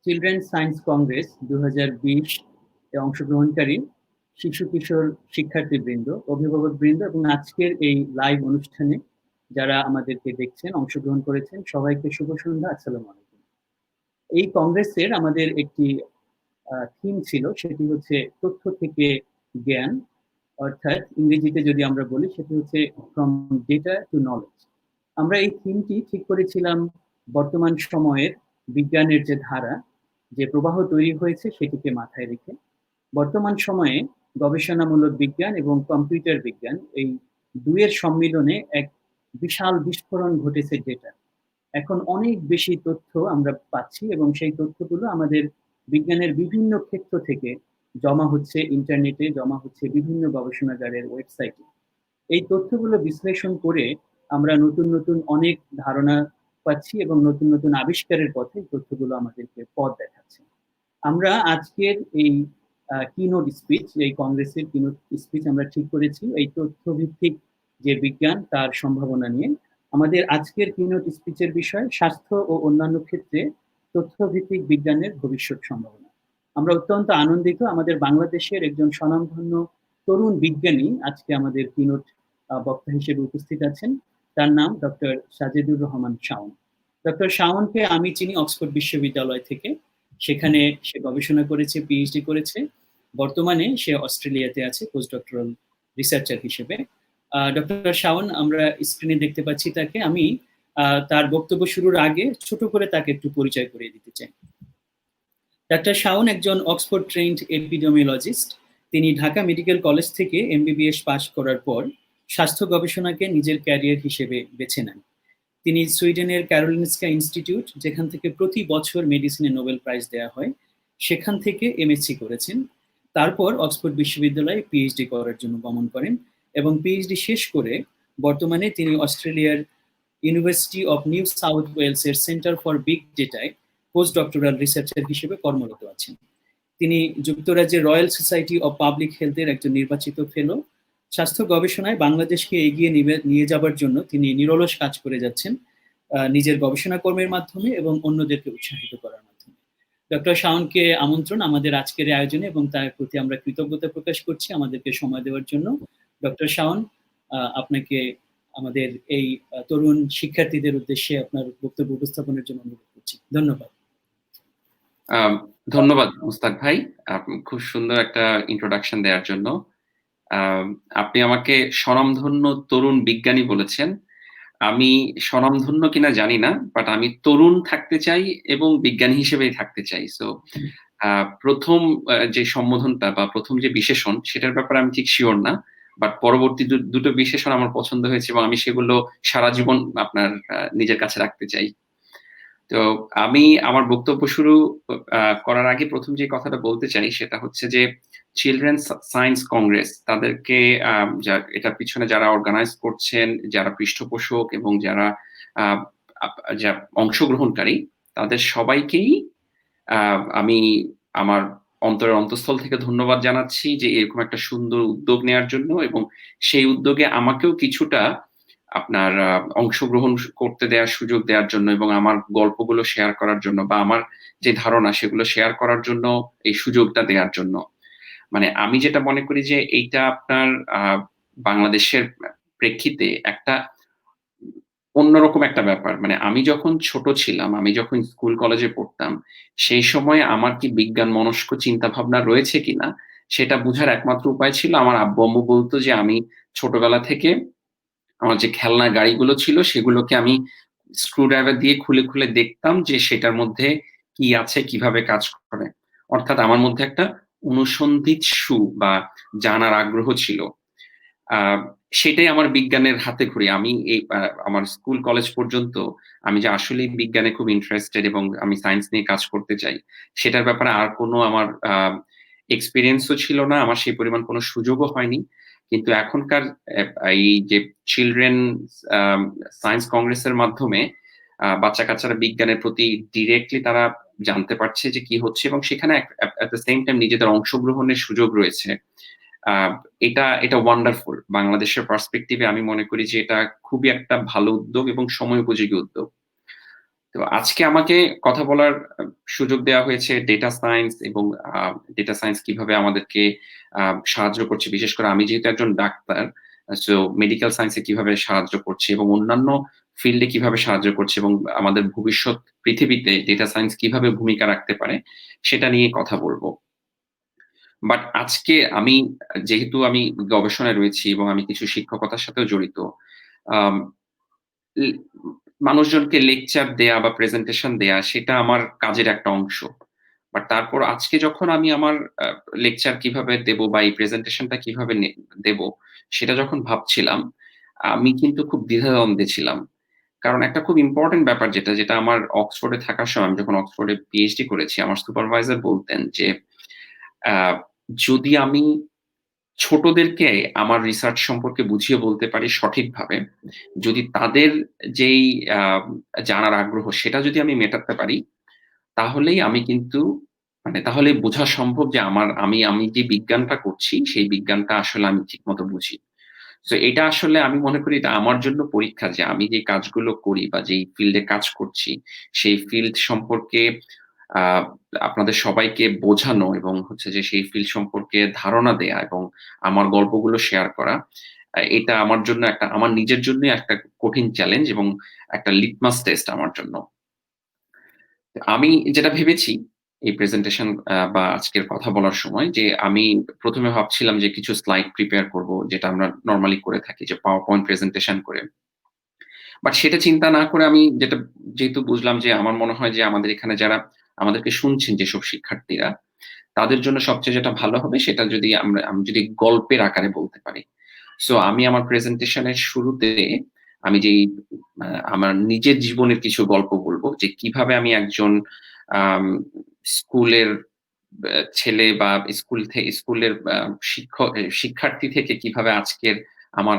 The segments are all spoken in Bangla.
চিলড্রেন সায়েন্স কংগ্রেস 2020 এ অংশগ্রহণকারী শিশু কিশোর শিক্ষার্থীবৃন্দ, অভিভাবকবৃন্দ এবং আজকের এই লাইভ অনুষ্ঠানে যারা আমাদেরকে দেখছেন, অংশগ্রহণ করেছেন, সবাইকে শুভ সন্ধ্যা। আসসালামু আলাইকুম। এই কংগ্রেসের আমাদের একটি থিম ছিল, সেটি হচ্ছে তথ্য থেকে জ্ঞান, অর্থাৎ ইংরেজিতে যদি আমরা বলি সেটি হচ্ছে ফ্রম ডেটা টু নলেজ। আমরা এই থিমটি ঠিক করেছিলাম বর্তমান সময়ের বিজ্ঞানের যে ধারা, যে প্রবাহ তৈরি হয়েছে সেটিকে মাথায় রেখে। বর্তমান সময়ে গবেষণামূলক বিজ্ঞান এবং কম্পিউটার বিজ্ঞান, এই দুইয়ের সম্মিলনে এক বিশাল বিস্ফোরণ ঘটেছে ডেটা। এখন অনেক বেশি তথ্য আমরা পাচ্ছি এবং সেই তথ্যগুলো আমাদের বিজ্ঞানের বিভিন্ন ক্ষেত্র থেকে জমা হচ্ছে ইন্টারনেটে, জমা হচ্ছে বিভিন্ন গবেষণাগারের ওয়েবসাইটে। এই তথ্যগুলো বিশ্লেষণ করে আমরা নতুন নতুন অনেক ধারণা পাচ্ছি এবং নতুন নতুন আবিষ্কারের পথে তথ্যগুলো আমাদেরকে পথ দেখাচ্ছে। আমরা আজকের এই কিনোট স্পিচ, এই কংগ্রেসের কিনোট স্পিচ আমরা ঠিক করেছি এই তথ্যভিত্তিক যে বিজ্ঞান তার সম্ভাবনা নিয়ে। আমাদের আজকের কিনোট স্পিচের বিষয় স্বাস্থ্য ও অন্যান্য ক্ষেত্রে তথ্যভিত্তিক বিজ্ঞানের ভবিষ্যৎ সম্ভাবনা। আমরা অত্যন্ত আনন্দিত আমাদের বাংলাদেশের একজন স্বনামধন্য তরুণ বিজ্ঞানী আজকে আমাদের কিনোট বক্তা হিসেবে উপস্থিত আছেন। তার নাম ডক্টর সাজেদুর রহমান শাওন। ডক্টর শাওনকে আমি চিনি অক্সফোর্ড বিশ্ববিদ্যালয় থেকে। সেখানে সে গবেষণা করেছে, পিএইচডি করেছে। বর্তমানে সে অস্ট্রেলিয়াতে আছে পোস্ট ডক্টরাল রিসার্চার হিসেবে। ডক্টর শাওন আমরা স্ক্রিনে দেখতে পাচ্ছি তাকে। আমি তার বক্তব্য শুরুর আগে ছোট করে তাকে একটু পরিচয় করিয়ে দিতে চাই। ডাক্তার শাওন একজন অক্সফোর্ড ট্রেন্ড এপিডেমিওলজিস্ট। তিনি ঢাকা মেডিকেল কলেজ থেকে এমবিবিএস পাশ করার পর স্বাস্থ্য গবেষণাকে নিজের ক্যারিয়ার হিসেবে বেছে নেন। তিনি সুইডেনের ক্যারোলিনস্কা ইনস্টিটিউট, যেখান থেকে প্রতি বছর মেডিসিনে নোবেল প্রাইজ দেওয়া হয়, সেখান থেকে এমএসসি করেছেন। তারপর অক্সফোর্ড বিশ্ববিদ্যালয়ে পিএইচডি করার জন্য গমন করেন এবং পিএইচডি শেষ করে বর্তমানে তিনি অস্ট্রেলিয়ার ইউনিভার্সিটি অফ নিউ সাউথ ওয়েলসের সেন্টার ফর বিগ ডেটায় পোস্ট ডক্টরাল রিসার্চার হিসেবে কর্মরত আছেন। তিনি যুক্তরাজ্যের রয়্যাল সোসাইটি অফ পাবলিক হেলথের একজন নির্বাচিত ফেলো। স্বাস্থ্য গবেষণায় বাংলাদেশকে এগিয়ে নিয়ে যাবার জন্য তিনি নিরলস কাজ করে যাচ্ছেন, নিজের গবেষণা কর্মের মাধ্যমে এবং অন্যদেরকে উৎসাহিত করার মাধ্যমে। ডক্টর শাওনকে আমন্ত্রণ আমাদের আজকের আয়োজনে এবং তার প্রতি আমরা কৃতজ্ঞতা প্রকাশ করছি আমাদেরকে সময় দেওয়ার জন্য। ডক্টর শাওন, আপনাকে আমাদের এই তরুণ শিক্ষার্থীদের উদ্দেশ্যে আপনার বক্তব্য উপস্থাপনের জন্য অনুরোধ করছি। ধন্যবাদ। ধন্যবাদ মুস্তাক ভাই, খুব সুন্দর একটা ইন্ট্রোডাকশন দেওয়ার জন্য। আপনি আমাকে স্বনামধন্য তরুণ বিজ্ঞানী বলেছেন। আমি স্বনামধন্য কিনা জানি না, বাট আমি তরুণ থাকতে চাই এবং বিজ্ঞানী হিসেবেই থাকতে চাই। সো প্রথম যে সম্বোধনটা বা প্রথম যে বিশেষণ, সেটার ব্যাপারে আমি ঠিক শিওর না, বাট পরবর্তী দুটো বিশেষণ আমার পছন্দ হয়েছে এবং আমি সেগুলো সারা জীবন আপনার নিজের কাছে রাখতে চাই। তো আমি আমার বক্তব্য শুরু করার আগে প্রথম যে কথাটা বলতে চাই সেটা হচ্ছে যে চিলড্রেন সায়েন্স কংগ্রেস, তাদেরকে এটা পিছনে যারা অর্গানাইজ করছেন, যারা পৃষ্ঠপোষক এবং যারা অংশগ্রহণকারী, তাদের সবাইকেই আমি আমার অন্তরের অন্তঃস্থল থেকে ধন্যবাদ জানাচ্ছি যে এরকম একটা সুন্দর উদ্যোগ নেওয়ার জন্য, এবং সেই উদ্যোগে আমাকেও কিছুটা আপনার অংশগ্রহণ করতে দেওয়ার সুযোগ দেওয়ার জন্য এবং আমার গল্পগুলো শেয়ার করার জন্য বা আমার যে ধারণা সেগুলো শেয়ার করার জন্য এই সুযোগটা দেওয়ার জন্য। মানে আমি যেটা মনে করি যে এইটা আপনার বাংলাদেশের প্রেক্ষিতে একটা অন্যরকম একটা ব্যাপার। মানে আমি যখন ছোট ছিলাম, আমি যখন স্কুল কলেজে পড়তাম, সেই সময় আমার কি বিজ্ঞান মনস্ক চিন্তা ভাবনা রয়েছে কিনা সেটা বোঝার একমাত্র উপায় ছিল আমার আব্বু আম্মু বলতো যে আমি ছোটবেলা থেকে আমার যে খেলনা গাড়িগুলো ছিল সেগুলোকে আমি স্ক্রুড্রাইভার দিয়ে খুলে খুলে দেখতাম যে সেটার মধ্যে কি আছে, কিভাবে কাজ করে। অর্থাৎ আমার মধ্যে একটা অনুসন্ধিৎসু বা জানার আগ্রহ ছিল। সেটাই আমার বিজ্ঞানের হাতে খড়ি। আমি এই আমার স্কুল কলেজ পর্যন্ত আমি যে আসলেই বিজ্ঞানে খুব ইন্টারেস্টেড এবং আমি সায়েন্স নিয়ে কাজ করতে চাই, সেটার ব্যাপারে আর কোনো আমার এক্সপিরিয়েন্সও ছিল না, আমার সেই পরিমাণ কোনো সুযোগও হয়নি। কিন্তু এখনকার এই যে চিলড্রেন সায়েন্স কংগ্রেসের মাধ্যমে বাচ্চা কাচ্চারা বিজ্ঞানের প্রতি ডিরেক্টলি তারা জানতে পারছে যে কি হচ্ছে, এবং সেখানে এট দ্য সেম টাইম নিজেদের অংশগ্রহণের সুযোগ রয়েছে। এটা ওয়ান্ডারফুল। বাংলাদেশের পার্সপেক্টিভে আমি মনে করি যে এটা খুবই একটা ভালো উদ্যোগ এবং সময় উপযোগী উদ্যোগ। তো আজকে আমাকে কথা বলার সুযোগ দেওয়া হয়েছে ডেটা সায়েন্স এবং ডেটা সায়েন্স কিভাবে আমাদেরকে সাহায্য করছে। বিশেষ করে আমি যেহেতু একজন ডাক্তার, সো মেডিকেল সায়েন্স এ কিভাবে সাহায্য করছে এবং অন্যান্য ফিল্ডে কিভাবে সাহায্য করছে এবং আমাদের ভবিষ্যৎ পৃথিবীতে ডেটা সায়েন্স কিভাবে ভূমিকা রাখতে পারে, সেটা নিয়ে কথা বলব। বাট আজকে আমি যেহেতু আমি গবেষণায় রয়েছি এবং আমি কিছু শিক্ষকতার সাথেও জড়িত, আম ল মানুষজনকে লেকচার দেয়া বা প্রেজেন্টেশন দেয়া সেটা আমার কাজের একটা অংশ। বাট তারপর আজকে যখন আমি আমার লেকচার কিভাবে দেব বা এই প্রেজেন্টেশনটা কিভাবে দেব, সেটা যখন ভাবছিলাম, আমি কিন্তু খুব দ্বিধাদ্বন্দ্বে ছিলাম। কারণ একটা খুব ইম্পোর্টেন্ট ব্যাপার যেটা আমার অক্সফোর্ডে থাকার সময় আমি যখন অক্সফোর্ডে পিএইচডি করেছি, আমার সুপারভাইজার বলতেন যে, আ যদি আমি ছোটদেরকে আমার রিসার্চ সম্পর্কে বুঝিয়ে বলতে পারি সঠিকভাবে, যদি তাদের যেই আ জানার আগ্রহ সেটা যদি আমি মেটাতে পারি, তাহলেই আমি কিন্তু মানে তাহলে বোঝা সম্ভব যে আমি যে বিজ্ঞানটা করছি, সেই বিজ্ঞানটা আসলে আমি ঠিকমতো বুঝি। সো এটা আসলে আমি মনে করি এটা আমার জন্য পরীক্ষা যে আমি যে কাজগুলো করি বা যেই ফিল্ডে কাজ করছি, সেই ফিল্ড সম্পর্কে আ আপনাদের সবাইকে বোঝানো এবং হচ্ছে যে সেই ফিল্ড সম্পর্কে ধারণা দেয়া এবং আমার গল্পগুলো শেয়ার করা। এটা আমার জন্য আমার নিজের জন্যই একটা কঠিন চ্যালেঞ্জ এবং একটা লিটমাস টেস্ট আমার জন্য। আমি যেটা ভেবেছি এই প্রেজেন্টেশন বা আজকের কথা বলার সময় যে আমি ১ম এ ভাবছিলাম যে কিছু স্লাইড প্রিপেয়ার করব যেটা আমরা নরমালি করে থাকি যে PowerPoint প্রেজেন্টেশন করে। বাট সেটা চিন্তা না করে আমি যেহেতু বুঝলাম যে আমার মনে হয় যে আমাদের এখানে যারা আমাদেরকে শুনছেন যেসব শিক্ষার্থীরা, তাদের জন্য সবচেয়ে যেটা ভালো হবে সেটা যদি আমি যদি গল্পের আকারে বলতে পারি। সো আমি আমার প্রেজেন্টেশন এর শুরুতে আমি যেই আ আমার নিজের জীবনের কিছু গল্প বলব যে কিভাবে আমি একজন আম স্কুলের ছেলে বা স্কুলের শিক্ষার্থী থেকে কিভাবে আজকের আমার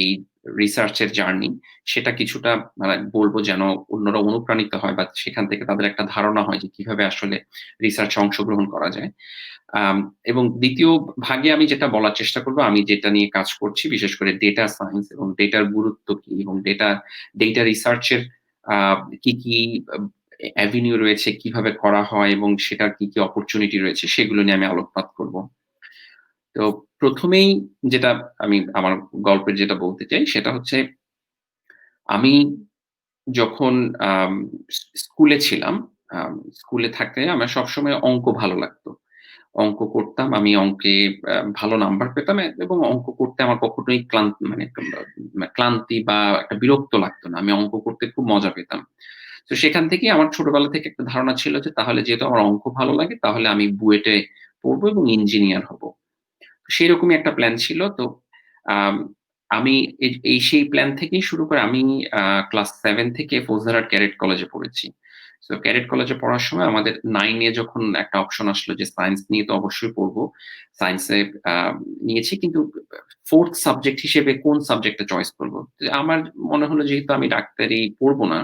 এই রিসার্চ এর জার্নি সেটা কিছুটা মানে বলব যেন অন্যরা অনুপ্রাণিত হয় বা সেখান থেকে তাদের একটা ধারণা হয় যে কিভাবে আসলে রিসার্চ এ অংশগ্রহণ করা যায়। আম এবং ২য় ভাগে আমি যেটা বলার চেষ্টা করব, আমি যেটা নিয়ে কাজ করছি, বিশেষ করে ডেটা সায়েন্স এবং ডেটার গুরুত্ব কি এবং ডেটা রিসার্চ এর আ কি আ এভিনিউ রয়েছে, কিভাবে করা হয় এবং সেটার কি অপরচুনিটি রয়েছে, সেগুলো নিয়ে আমি আলোকপাত করব। তো ১ম এই যেটা আমি আমার গল্পের যেটা বলতে চাই, সেটা হচ্ছে আমি যখন আম স্কুলে ছিলাম, স্কুলে থাকতে আমার সবসময় অঙ্ক ভালো লাগতো। অঙ্ক করতাম। আমি অঙ্কে ভালো নাম্বার পেতাম এবং অঙ্ক করতে আমার কখনোই ক্লান্তি বা একটা বিরক্ত লাগতো না। আমি অঙ্ক করতে খুব মজা পেতাম। তো সেখান থেকেই আমার ছোটবেলা থেকে একটা ধারণা ছিল যে তাহলে যেহেতু আমার অঙ্ক ভালো লাগে তাহলে আমি বুয়েটে পড়বো এবং ইঞ্জিনিয়ার হব। সেরকমই একটা প্ল্যান ছিল। তো আম আমি সেই প্ল্যান থেকেই শুরু করে আমি আ ক্লাস 7 থেকে ফৌজদারহাট ক্যাডেট কলেজে পড়েছি। সো ক্যাডেট কলেজে পড়ার সময় আমাদের 9 এ যখন একটা অপশন আসলো যে সায়েন্স নিয়ে তো অবশ্যই পড়বো। সায়েন্সে আ নিয়েছি কিন্তু 4th সাবজেক্ট হিসেবে কোন সাবজেক্টটা চয়েস করব? তো আমার মনে হলো যেহেতু আমি ডাক্তারি পড়বো না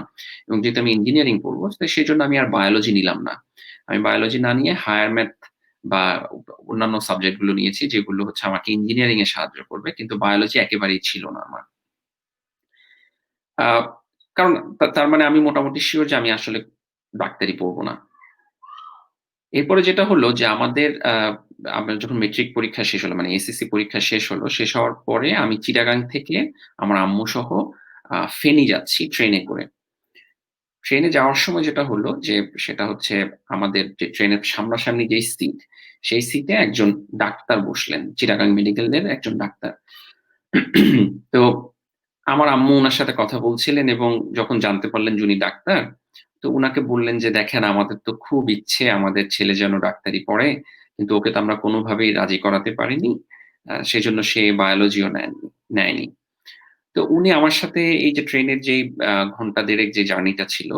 এবং যেহেতু আমি ইঞ্জিনিয়ারিং পড়বো, তো সেজন্য আমি আর বায়োলজি নিলাম না। আমি বায়োলজি না নিয়ে হায়ার ম্যাথ বা অন্যান্য সাবজেক্ট গুলো নিয়েছি যেগুলো হচ্ছে আমাকে ইঞ্জিনিয়ারিং এ সাহায্য করবে। কিন্তু বায়োলজি একেবারেই ছিল না আমার। আ কারণ তার মানে আমি মোটামুটি সিউর যে আমি আসলে ডাক্তারি পড়ব না। এরপরে যেটা হলো যে আমার যখন মেট্রিক পরীক্ষা শেষ হলো মানে এসএসসি পরীক্ষা শেষ হলো, শেষ হওয়ার পরে আমি চিটাগাং থেকে আমার আম্মু সহ ফেনী যাচ্ছি ট্রেনে করে। ট্রেনে যাওয়ার সময় যেটা হলো যে সেটা হচ্ছে আমাদের যে ট্রেনের সামনাসামনি যেই সিট, সেই সিটে একজন ডাক্তার বসলেন। চিটাগাং মেডিকেলের একজন ডাক্তার। তো আমার আম্মু উনার সাথে কথা বলছিলেন এবং যখন জানতে পারলেন যে উনি ডাক্তার, তো উনাকে বললেন যে, "দেখেন আমাদের তো খুব ইচ্ছে আমাদের ছেলে যেন ডাক্তারি পড়ে। কিন্তু ওকে তো আমরা কোনভাবেই রাজি করাতে পারিনি। সেজন্য সে বায়োলজিও নেয়নি।" তো উনি আমার সাথে এই যে ট্রেনের যেই ঘন্টা ১.৫ যে জার্নিটা ছিল,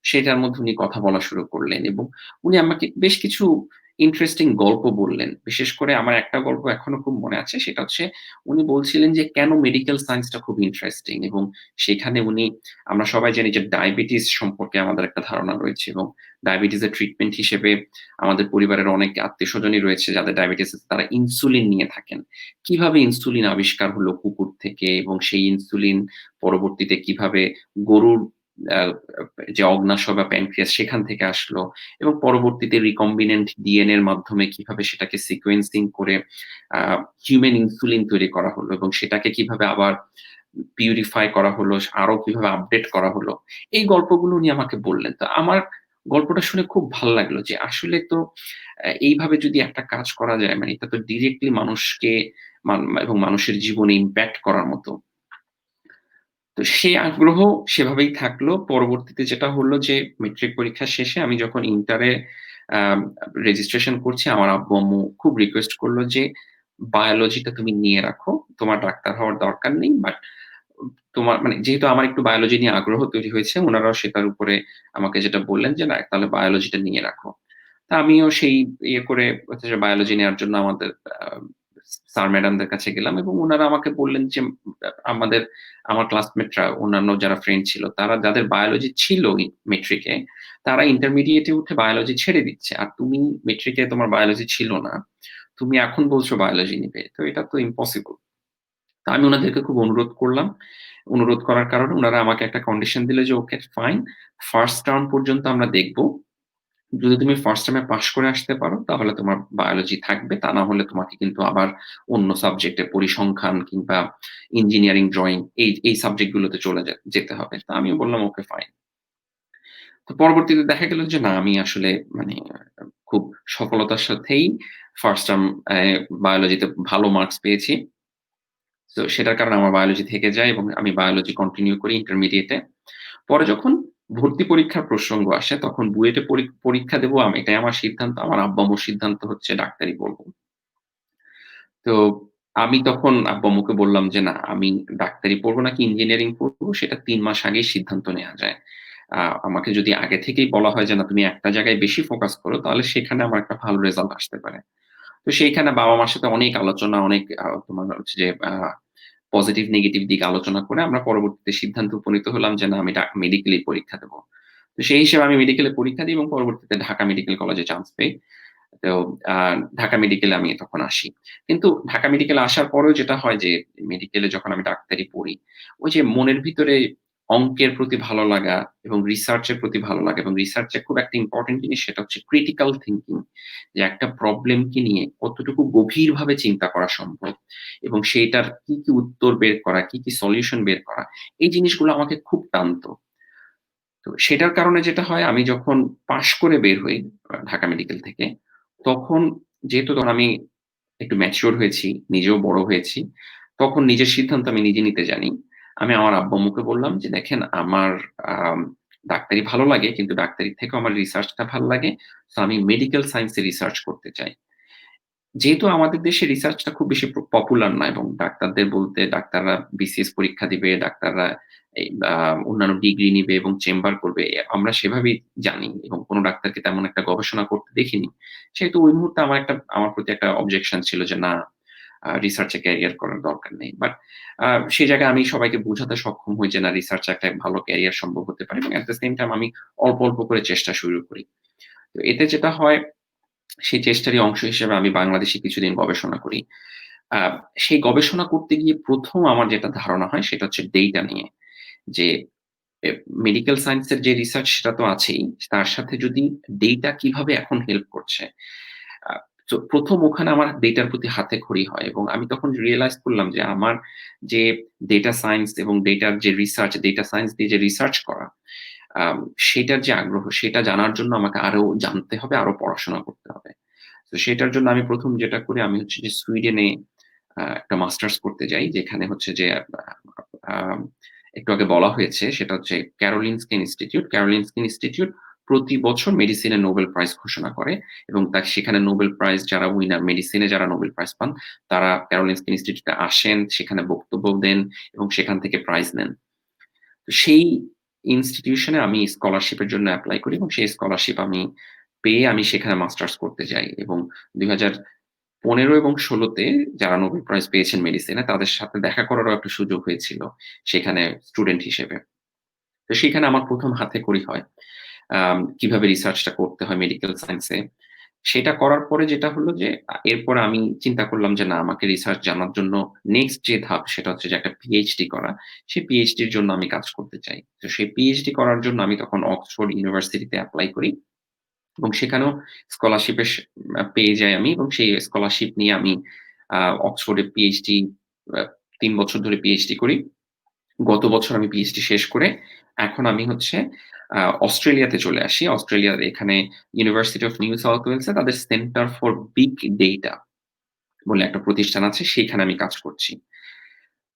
সেটার মধ্যে উনি কথা বলা শুরু করলেন এবং উনি আমাকে বেশ কিছু ইন্টারেস্টিং গল্প বললেন। বিশেষ করে আমার একটা গল্প এখনো খুব মনে আছে। সেটা হচ্ছে উনি বলছিলেন যে কেন মেডিকেল সায়েন্সটা খুব ইন্টারেস্টিং এবং সেখানে আমরা সবাই জানি যে ডায়াবেটিস সম্পর্কে আমাদের একটা ধারণা রয়েছে এবং ডায়াবেটিসের ট্রিটমেন্ট হিসেবে আমাদের পরিবারের অনেক আত্মীয়স্বজনই রয়েছে যাদের ডায়াবেটিস আছে তারা ইনসুলিন নিয়ে থাকেন। কিভাবে ইনসুলিন আবিষ্কার হলো কুকুর থেকে এবং সেই ইনসুলিন পরবর্তীতে কিভাবে গরুর আ যে অগ্ন্যাশয় বা প্যানক্রিয়াস সেখান থেকে আসলো এবং পরবর্তীতে recombinant DNA এর মাধ্যমে কিভাবে সেটাকে সিকোয়েন্সিং করে আ হিউম্যান ইনসুলিন তৈরি করা হলো এবং সেটাকে কিভাবে আবার পিউরিফাই করা হলো, আরো কিভাবে আপডেট করা হলো। এই গল্পগুলো উনি আমাকে বললেন। তো আমার গল্পটা শুনে খুব ভাল লাগলো যে আসলে তো এইভাবে যদি একটা কাজ করা যায় মানে এটা তো ডিরেক্টলি মানুষকে এবং মানুষের জীবনে ইমপ্যাক্ট করার মতো। তো সেই আগ্রহ সেভাবেই থাকলো। পরবর্তীতে যেটা হলো যে মেট্রিক পরীক্ষা শেষে আমি যখন ইন্টারে আম রেজিস্ট্রেশন করছি আমার আব্বু-আম্মু খুব রিকোয়েস্ট করল যে, "বায়োলজিটা তুমি নিয়ে রাখো। তোমার ডাক্তার হওয়ার দরকার নেই। বাট তোমার" মানে যেহেতু আমার একটু বায়োলজি নিয়ে আগ্রহ তৈরি হয়েছে, উনারাও সেটার উপরে আমাকে যেটা বললেন যে, "না, তাহলে বায়োলজিটা নিয়ে রাখো।" তা আমিও সেই ইয়ে করে হচ্ছে যে বায়োলজি নেয়ার জন্য আমাদের স্যার ম্যাডামদের কাছে গেলাম এবং উনারা আমাকে বললেন যে আমাদের আমার ক্লাসমেটরা অন্যান্য যারা ফ্রেন্ড ছিল তারা যাদের বায়োলজি ছিল মেট্রিকে তারা ইন্টারমিডিয়েটে উঠে বায়োলজি ছেড়ে দিচ্ছে। আর তুমি মেট্রিকে তোমার বায়োলজি ছিল না। তুমি এখন বলছো বায়োলজি নিবে। তো এটা তো ইম্পসিবল। তো আমি উনাদেরকে খুব অনুরোধ করলাম। অনুরোধ করার কারণে উনারা আমাকে একটা কন্ডিশন দিল যে, "ওকে ফাইন। 1st টার্ম পর্যন্ত আমরা দেখব। যদি তুমি 1st টার্মে পাস করে আসতে পারো তাহলে তোমার বায়োলজি থাকবে। তা না হলে তোমাকে কিন্তু আবার অন্য সাবজেক্টে পরিসংখ্যান কিংবা ইঞ্জিনিয়ারিং ড্রইং এই সাবজেক্ট গুলোতে চলে যেতে হবে।" তো আমিও বললাম, "ওকে ফাইন।" তো পরবর্তীতে দেখা গেল যে না আমি আসলে মানে খুব সফলতার সাথেই 1st টার্ম বায়োলজিতে ভালো মার্কস পেয়েছি। তো সেটার কারণে আমার বায়োলজি থেকে যায় এবং আমি বায়োলজি কন্টিনিউ করি ইন্টারমিডিয়েটে। পরে যখন ভর্তি পরীক্ষার প্রসঙ্গ আসে তখন বুয়েটে পরীক্ষা দেব এটাই আমার সিদ্ধান্ত। আমার আব্বু-আম্মুর সিদ্ধান্ত হচ্ছে ডাক্তারি পড়ব। তো আমি তখন আব্বু-আম্মুকে বললাম যে, "না, আমি ডাক্তারি পড়ব নাকি ইঞ্জিনিয়ারিং পড়ব সেটা ৩ মাস আগেই সিদ্ধান্ত নেয়া যায়। আমাকে যদি আগে থেকেই বলা হয় যে, না তুমি একটা জায়গায় বেশি ফোকাস করো তাহলে সেখানে আমার একটা ভালো রেজাল্ট আসতে পারে।" তো সেইখানে বাবা-মার সাথে অনেক আলোচনা, অনেক তোমার হচ্ছে যে পজিটিভ নেগেটিভ দিক আলোচনা করে আমরা পরবর্তীতে সিদ্ধান্তে উপনীত হলাম যে, না আমি মেডিকেলেই পরীক্ষা দেব। তো সেই হিসেবে আমি মেডিকেলে পরীক্ষা দিই এবং পরবর্তীতে ঢাকা মেডিকেল কলেজে চান্স পাই। তো আ ঢাকা মেডিকেলে আমি তখন আসি। কিন্তু ঢাকা মেডিকেলে আসার পরেও যেটা হয় যে মেডিকেলে যখন আমি ডাক্তারি পড়ি, ওই যে মনের ভিতরে অঙ্কের প্রতি ভালো লাগা এবং রিসার্চ এর প্রতি ভালো লাগা এবং রিসার্চ এ খুব একটা ইম্পোর্টেন্ট জিনিস সেটা হচ্ছে ক্রিটিক্যাল থিংকিং। যে একটা প্রবলেমকে নিয়ে কতটুকু গভীরভাবে চিন্তা করা সম্ভব এবং সেইটার কি উত্তর বের করা, কি সলিউশন বের করা, এই জিনিসগুলো আমাকে খুব টানতো। তো সেটার কারণে যেটা হয় আমি যখন পাশ করে বের হই ঢাকা মেডিকেল থেকে, তখন যেহেতু তখন আমি একটু ম্যাচিউর হয়েছি, নিজেও বড় হয়েছি। তখন নিজের সিদ্ধান্ত আমি নিজে নিতে জানি। আমি আমার আব্বু-আম্মুকে বললাম যে, "দেখেন আমার আম ডাক্তারি ভালো লাগে কিন্তু ডাক্তারির থেকেও আমার রিসার্চটা ভাল লাগে। সো আমি মেডিকেল সায়েন্স এ রিসার্চ করতে চাই।" যেহেতু আমাদের দেশে রিসার্চটা খুব বেশি পপুলার না এবং ডাক্তারদের বলতে ডাক্তাররা বিসিএস পরীক্ষা দিবে, ডাক্তাররা এই অন্যান্য ডিগ্রি নিবে এবং চেম্বার করবে। আমরা সেভাবেই জানি এবং কোন ডাক্তারকে তেমন একটা গবেষণা করতে দেখিনি। সেহেতু ওই মুহূর্তে আমার প্রতি একটা অবজেকশন ছিল যে না রিসার্চ এ ক্যারিয়ার করার দরকার নেই। বাট আ সেই জায়গায় আমি সবাইকে বোঝাতে সক্ষম হই যে না রিসার্চ এ একটা ভালো ক্যারিয়ার সম্ভব হতে পারে এবং এট দ্য সেম টাইম আমি অল্প করে চেষ্টা শুরু করি। তো এতে যেটা হয় সেই চেষ্টারই অংশ হিসেবে আমি বাংলাদেশে কিছুদিন গবেষণা করি। আ সেই গবেষণা করতে গিয়ে ১ম আমার যেটা ধারণা হয় সেটা হচ্ছে ডেটা নিয়ে। যে মেডিকেল সায়েন্স এর যে রিসার্চ সেটা তো আছেই। তার সাথে যদি ডেটা কিভাবে এখন হেল্প করছে। আ তো ১ম ওখানে আমার ডেটার প্রতি হাতেখড়ি হয় এবং আমি তখন রিয়ালাইজ করলাম যে আমার যে ডেটা সায়েন্স এবং ডেটার যে রিসার্চ, ডেটা সায়েন্স দিয়ে যে রিসার্চ করা, আম সেটার যে আগ্রহ সেটা জানার জন্য আমাকে আরো জানতে হবে, আরো পড়াশোনা করতে হবে। তো সেটার জন্য আমি ১ম যেটা করি আমি হচ্ছে যে সুইডেনে একটা মাস্টার্স করতে যাই। যেখানে হচ্ছে যে আ একটু আগে বলা হয়েছে সেটা হচ্ছে Karolinska Institute। Karolinska Institute প্রতি বছর মেডিসিনে নোবেল প্রাইজ ঘোষণা করে এবং সেখানে নোবেল প্রাইজ যারা উইনার মেডিসিনে যারা নোবেল প্রাইজ পান তারা Karolinska Institute এ আসেন, সেখানে বক্তব্য দেন এবং সেখান থেকে প্রাইজ নেন। তো সেই ইনস্টিটিউশনে আমি স্কলারশিপ এর জন্য এপ্লাই করি এবং সেই স্কলারশিপ আমি পেয়ে আমি সেখানে মাস্টার্স করতে যাই এবং ২০১৫ এবং ১৬ তে যারা নোবেল প্রাইজ পেয়েছেন মেডিসিনে তাদের সাথে দেখা করারও একটা সুযোগ হয়েছিল সেখানে স্টুডেন্ট হিসেবে। তো সেখানে আমার ১ম হাতেখড়ি হয়। কিভাবে রিসার্চটা করতে হয় মেডিকেল সায়েন্স এ। সেটা করার পরে যেটা হলো যে এরপরে আমি চিন্তা করলাম যে না আমাকে রিসার্চ জানার জন্য নেক্সট যে ধাপ সেটা হচ্ছে যে একটা পিএইচডি করা। সেই পিএইচডির জন্য আমি কাজ করতে চাই। তো সেই পিএইচডি করার জন্য আমি তখন অক্সফোর্ড ইউনিভার্সিটিতে এপ্লাই করি এবং সেখানেও স্কলারশিপ এর পেয়ে যাই আমি এবং সেই স্কলারশিপ নিয়ে আমি আ অক্সফোর্ডে পিএইচডি আ ৩ বছর ধরে পিএইচডি করি। গত বছর আমি পিএইচডি শেষ করে এখন আমি হচ্ছে অস্ট্রেলিয়াতে চলে আসি। অস্ট্রেলিয়ার এখানে university of New South Wales এ তাদের সেন্টার ফর বিগ ডেটা বলে একটা প্রতিষ্ঠান আছে, সেইখানে আমি কাজ করছি।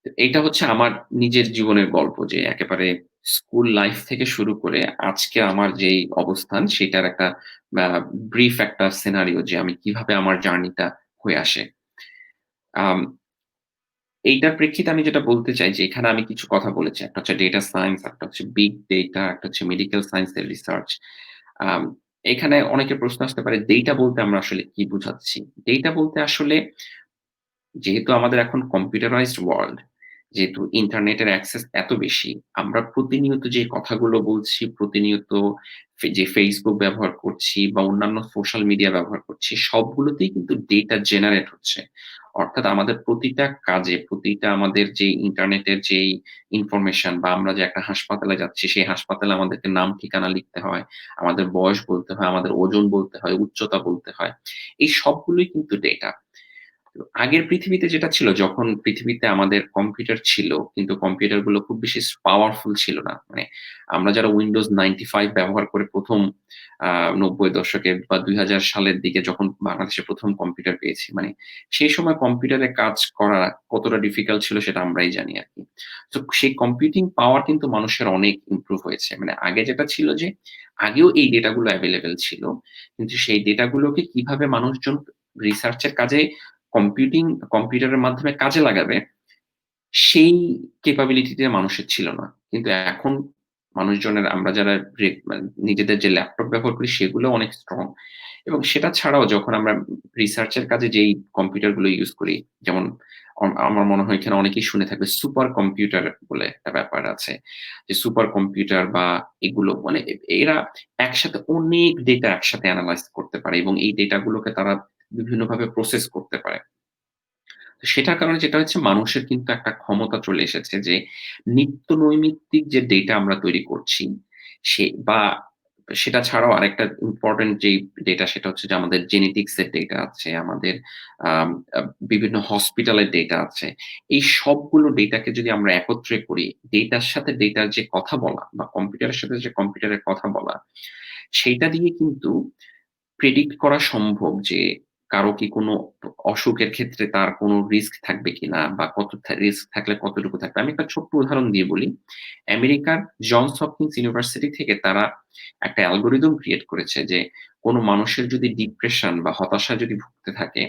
তো এইটা হচ্ছে আমার নিজের জীবনের গল্প যে একেবারে স্কুল লাইফ থেকে শুরু করে আজকে আমার যেই অবস্থান সেটার একটা আ ব্রিফ একটা সিনারিও যে আমি কিভাবে আমার জার্নিটা হয়ে আসে। আম এইটার প্রেক্ষিতে আমি যেটা বলতে চাই যে এখানে আমি কিছু কথা বলেছি। একটা হচ্ছে ডেটা সায়েন্স, একটা হচ্ছে বিগ ডেটা, একটা হচ্ছে মেডিকেল সায়েন্স এর রিসার্চ। আম এখানে অনেকের প্রশ্ন আসতে পারে ডেটা বলতে আমরা আসলে কি বুঝাচ্ছি? ডেটা বলতে আসলে যেহেতু আমাদের এখন কম্পিউটারাইজড ওয়ার্লড, যেহেতু ইন্টারনেটের অ্যাক্সেস এত বেশি, আমরা প্রতিনিয়ত যে কথাগুলো বলছি, প্রতিনিয়ত যে Facebook ব্যবহার করছি বা অন্যান্য সোশ্যাল মিডিয়া ব্যবহার করছি, সবগুলোতেই কিন্তু ডেটা জেনারেট হচ্ছে। অর্থাৎ আমাদের প্রতিটা কাজে, প্রতিটা আমাদের যে ইন্টারনেটের যেই ইনফরমেশন বা আমরা যে একটা হাসপাতালে যাচ্ছি, সেই হাসপাতালে আমাদেরকে নাম ঠিকানা লিখতে হয়, আমাদের বয়স বলতে হয়, আমাদের ওজন বলতে হয়, উচ্চতা বলতে হয়। এই সবগুলোই কিন্তু ডেটা। আগের পৃথিবীতে যেটা ছিল যখন পৃথিবীতে আমাদের কম্পিউটার ছিল, কিন্তু কম্পিউটার গুলো খুব বেশি পাওয়ারফুল ছিল না। মানে আমরা যারা Windows 95 ব্যবহার করে ১ম ৯০ দশকের বা ২০০০ সালের দিকে যখন বাংলাদেশে ১ম কম্পিউটার পেয়েছি, মানে সেই সময় কম্পিউটারে কাজ করা কতটা ডিফিকাল্ট ছিল সেটা আমরাই জানি আরকি। তো সেই কম্পিউটিং পাওয়ার কিন্তু মানুষের অনেক ইমপ্রুভ হয়েছে। মানে আগে যেটা ছিল যে, আগেও এই ডেটা গুলো এভেইলেবল ছিল। কিন্তু সেই ডেটা গুলোকে কিভাবে মানুষজন রিসার্চ এর কাজে কম্পিউটিং কম্পিউটারের মাধ্যমে কাজে লাগাবে, সেই ক্যাপাবিলিটি টা মানুষের ছিল না। কিন্তু এখন মানুষজনের আমরা যারা মানে নিজেদের যে ল্যাপটপ ব্যবহার করি সেগুলো অনেক স্ট্রং এবং সেটা ছাড়াও যখন আমরা রিসার্চ এর কাজে যেই কম্পিউটার গুলো ইউজ করি, যেমন আমার মনে হয় এখানে অনেকেই শুনে থাকবে সুপার কম্পিউটার বলে একটা ব্যাপার আছে। যে সুপার কম্পিউটার বা এগুলো মানে এরা একসাথে অনেক ডেটা একসাথে এনালাইজ করতে পারে এবং এই ডেটা গুলোকে তারা বিভিন্নভাবে প্রসেস করতে পারে। তো সেটার কারণে যেটা হচ্ছে মানুষের কিন্তু একটা ক্ষমতা চলে এসেছে যে নিত্য নৈমিত্তিক যে ডেটা আমরা তৈরি করছি সে বা সেটা ছাড়াও আরেকটা ইম্পোর্টেন্ট যেই ডেটা সেটা হচ্ছে যে আমাদের জেনেটিক্স এর ডেটা আছে, আমাদের আম আ বিভিন্ন হসপিটালের ডেটা আছে। এই সবগুলো ডেটাকে যদি আমরা একত্রে করি, ডেটার সাথে ডেটার যে কথা বলা বা কম্পিউটারের সাথে যে কম্পিউটারের কথা বলা, সেইটা দিয়ে কিন্তু প্রেডিক্ট করা সম্ভব যে কারো কি কোনো অসুখের ক্ষেত্রে তার কোনো রিস্ক থাকবে কিনা বা কত রিস্ক থাকলে কতটুকু থাকবে। আমি একটা ছোট্ট উদাহরণ দিয়ে বলি। আমেরিকার জনস হপকিন্স ইউনিভার্সিটি থেকে তারা একটা অ্যালগরিদম ক্রিয়েট করেছে যে কোনো মানুষের যদি ডিপ্রেশন বা হতাশায় যদি ভুগতে থাকে,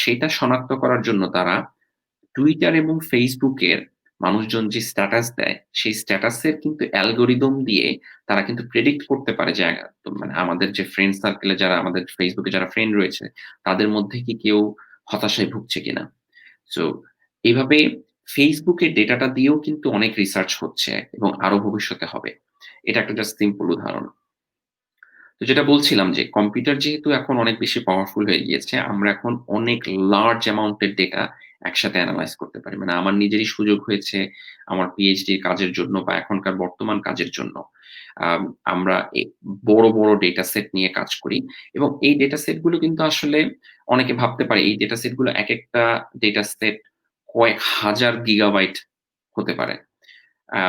সেটা শনাক্ত করার জন্য তারা Twitter এবং Facebook এর মানুষজন যে স্ট্যাটাস দেয়, সেই স্ট্যাটাসের কিন্তু অ্যালগরিদম দিয়ে তারা কিন্তু প্রেডিক্ট করতে পারে যে মানে আমাদের যে ফ্রেন্ড সার্কেল এ যারা আমাদের Facebook এ যারা ফ্রেন্ড রয়েছে, তাদের মধ্যে কি কেউ হতাশায় ভুগছে কিনা? সো এভাবে Facebook এর ডেটাটা দিয়েও কিন্তু অনেক রিসার্চ হচ্ছে এবং আরো ভবিষ্যতে হবে। এটা একটা জাস্ট সিম্পল উদাহরণ। তো যেটা বলছিলাম যে কম্পিউটার যেহেতু এখন অনেক বেশি পাওয়ারফুল হয়ে গিয়েছে, আমরা এখন অনেক লার্জ অ্যামাউন্ট এর ডেটা একসাথে এনালাইজ করতে পারি। মানে আমার নিজেরই সুযোগ হয়েছে আমার পিএইচডি কাজের জন্য বা এখনকার বর্তমান কাজের জন্য। আম আমরা বড়, বড় ডেটা সেট নিয়ে কাজ করি এবং এই ডেটা সেট গুলো কিন্তু আসলে অনেকে ভাবতে পারে এই ডেটা সেট গুলো একেকটা ডেটা সেট কয়েক হাজার গিগাবাইট হতে পারে। আ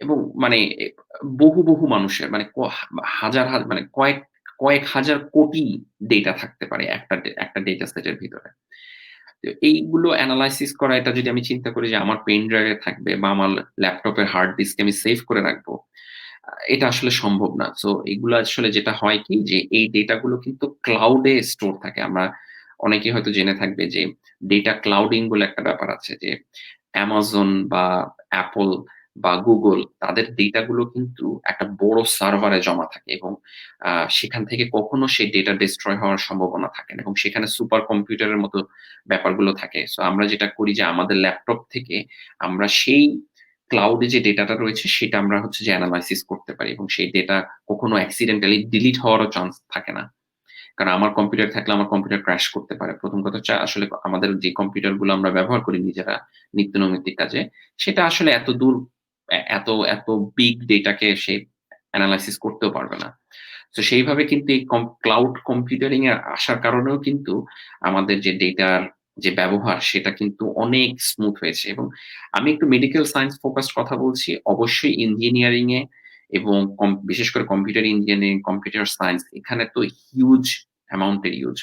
এবং মানে বহু মানুষের মানে হাজার মানে কয়েক হাজার কোটি ডেটা থাকতে পারে একটা ডেটা সেটের ভিতরে। তো এইগুলো এনালাইসিস করা এটা যদি আমি চিন্তা করি যে আমার পেন ড্রাইভ এ থাকবে বা আমার ল্যাপটপের হার্ড ডিস্কে আমি সেভ করে রাখবো। এটা আসলে সম্ভব না। সো এগুলো আসলে যেটা হয় কি যে এই ডেটা গুলো কিন্তু ক্লাউড এ স্টোর থাকে। আমরা অনেকেই হয়তো জেনে থাকবে যে ডেটা ক্লাউডিং বলে একটা ব্যাপার আছে যে Amazon বা Apple বা Google তাদের ডেটা গুলো কিন্তু একটা বড় সার্ভারে জমা থাকে এবং সেখান থেকে কখনো সেই ডেটা ডেস্ট্রয় হওয়ার সম্ভাবনা থাকে না এবং সেখানে সুপার কম্পিউটারের মতো ব্যাপারগুলো থাকে। সো আমরা যেটা করি যে আমাদের ল্যাপটপ থেকে আমরা সেই ক্লাউডে যে ডেটাটা রয়েছে সেটা আমরা হচ্ছে যে এনালাইসিস করতে পারি এবং সেই ডেটা কখনো অ্যাক্সিডেন্টালি ডিলিট হওয়ারও চান্স থাকে না। কারণ আমার কম্পিউটার থাকলে আমার কম্পিউটার ক্র্যাশ করতে পারে। প্রথম কথা হচ্ছে আসলে আমাদের যে কম্পিউটারগুলো আমরা ব্যবহার করি নিজেরা নিত্যনৈমিত্তিক কাজে, সেটা আসলে এত দূর এত বিগ ডেটাকে সে এনালাইসিস করতেও পারবে না। তো সেইভাবে কিন্তু এই ক্লাউড কম্পিউটারিং এর আসার কারণেও কিন্তু আমাদের যে ডেটার যে ব্যবহার সেটা কিন্তু অনেক স্মুথ হয়েছে এবং আমি একটু মেডিকেল সায়েন্স ফোকাসড কথা বলছি। অবশ্যই ইঞ্জিনিয়ারিং এ এবং বিশেষ করে কম্পিউটার ইঞ্জিনিয়ারিং, কম্পিউটার সায়েন্স এখানে তো হিউজ অ্যামাউন্ট এর ইউজ।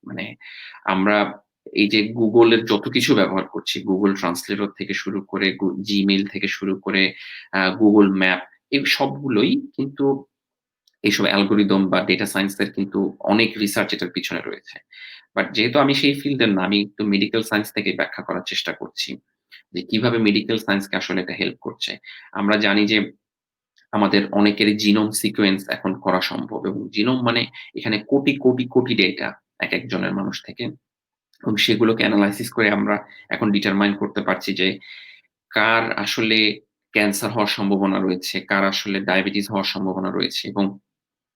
মানে আমরা এই যে Google এর যত কিছু ব্যবহার করছি, Google ট্রান্সলেটর থেকে শুরু করে Gmail থেকে শুরু করে Google ম্যাপ এই সবগুলোই কিন্তু এইসব অ্যালগরিদম বা ডেটা সায়েন্স এর কিন্তু অনেক রিসার্চ এটার পিছনে রয়েছে। বাট যেহেতু আমি সেই ফিল্ডের না, আমি একটু মেডিকেল সায়েন্স থেকে ব্যাখ্যা করার চেষ্টা করছি। যে কিভাবে মেডিকেল সায়েন্সকে আসলে এটা হেল্প করছে। আমরা জানি যে আমাদের অনেকেরই জিনোম সিকোয়েন্স এখন করা সম্ভব এবং জিনোম মানে এখানে কোটি ডেটা একেকজনের মানুষ থেকে এবং সেগুলোকে এনালাইসিস করে আমরা এখন ডিটারমাইন করতে পারছি যে কার আসলে ক্যান্সার হওয়ার সম্ভাবনা রয়েছে, কার আসলে ডায়াবেটিস হওয়ার সম্ভাবনা রয়েছে এবং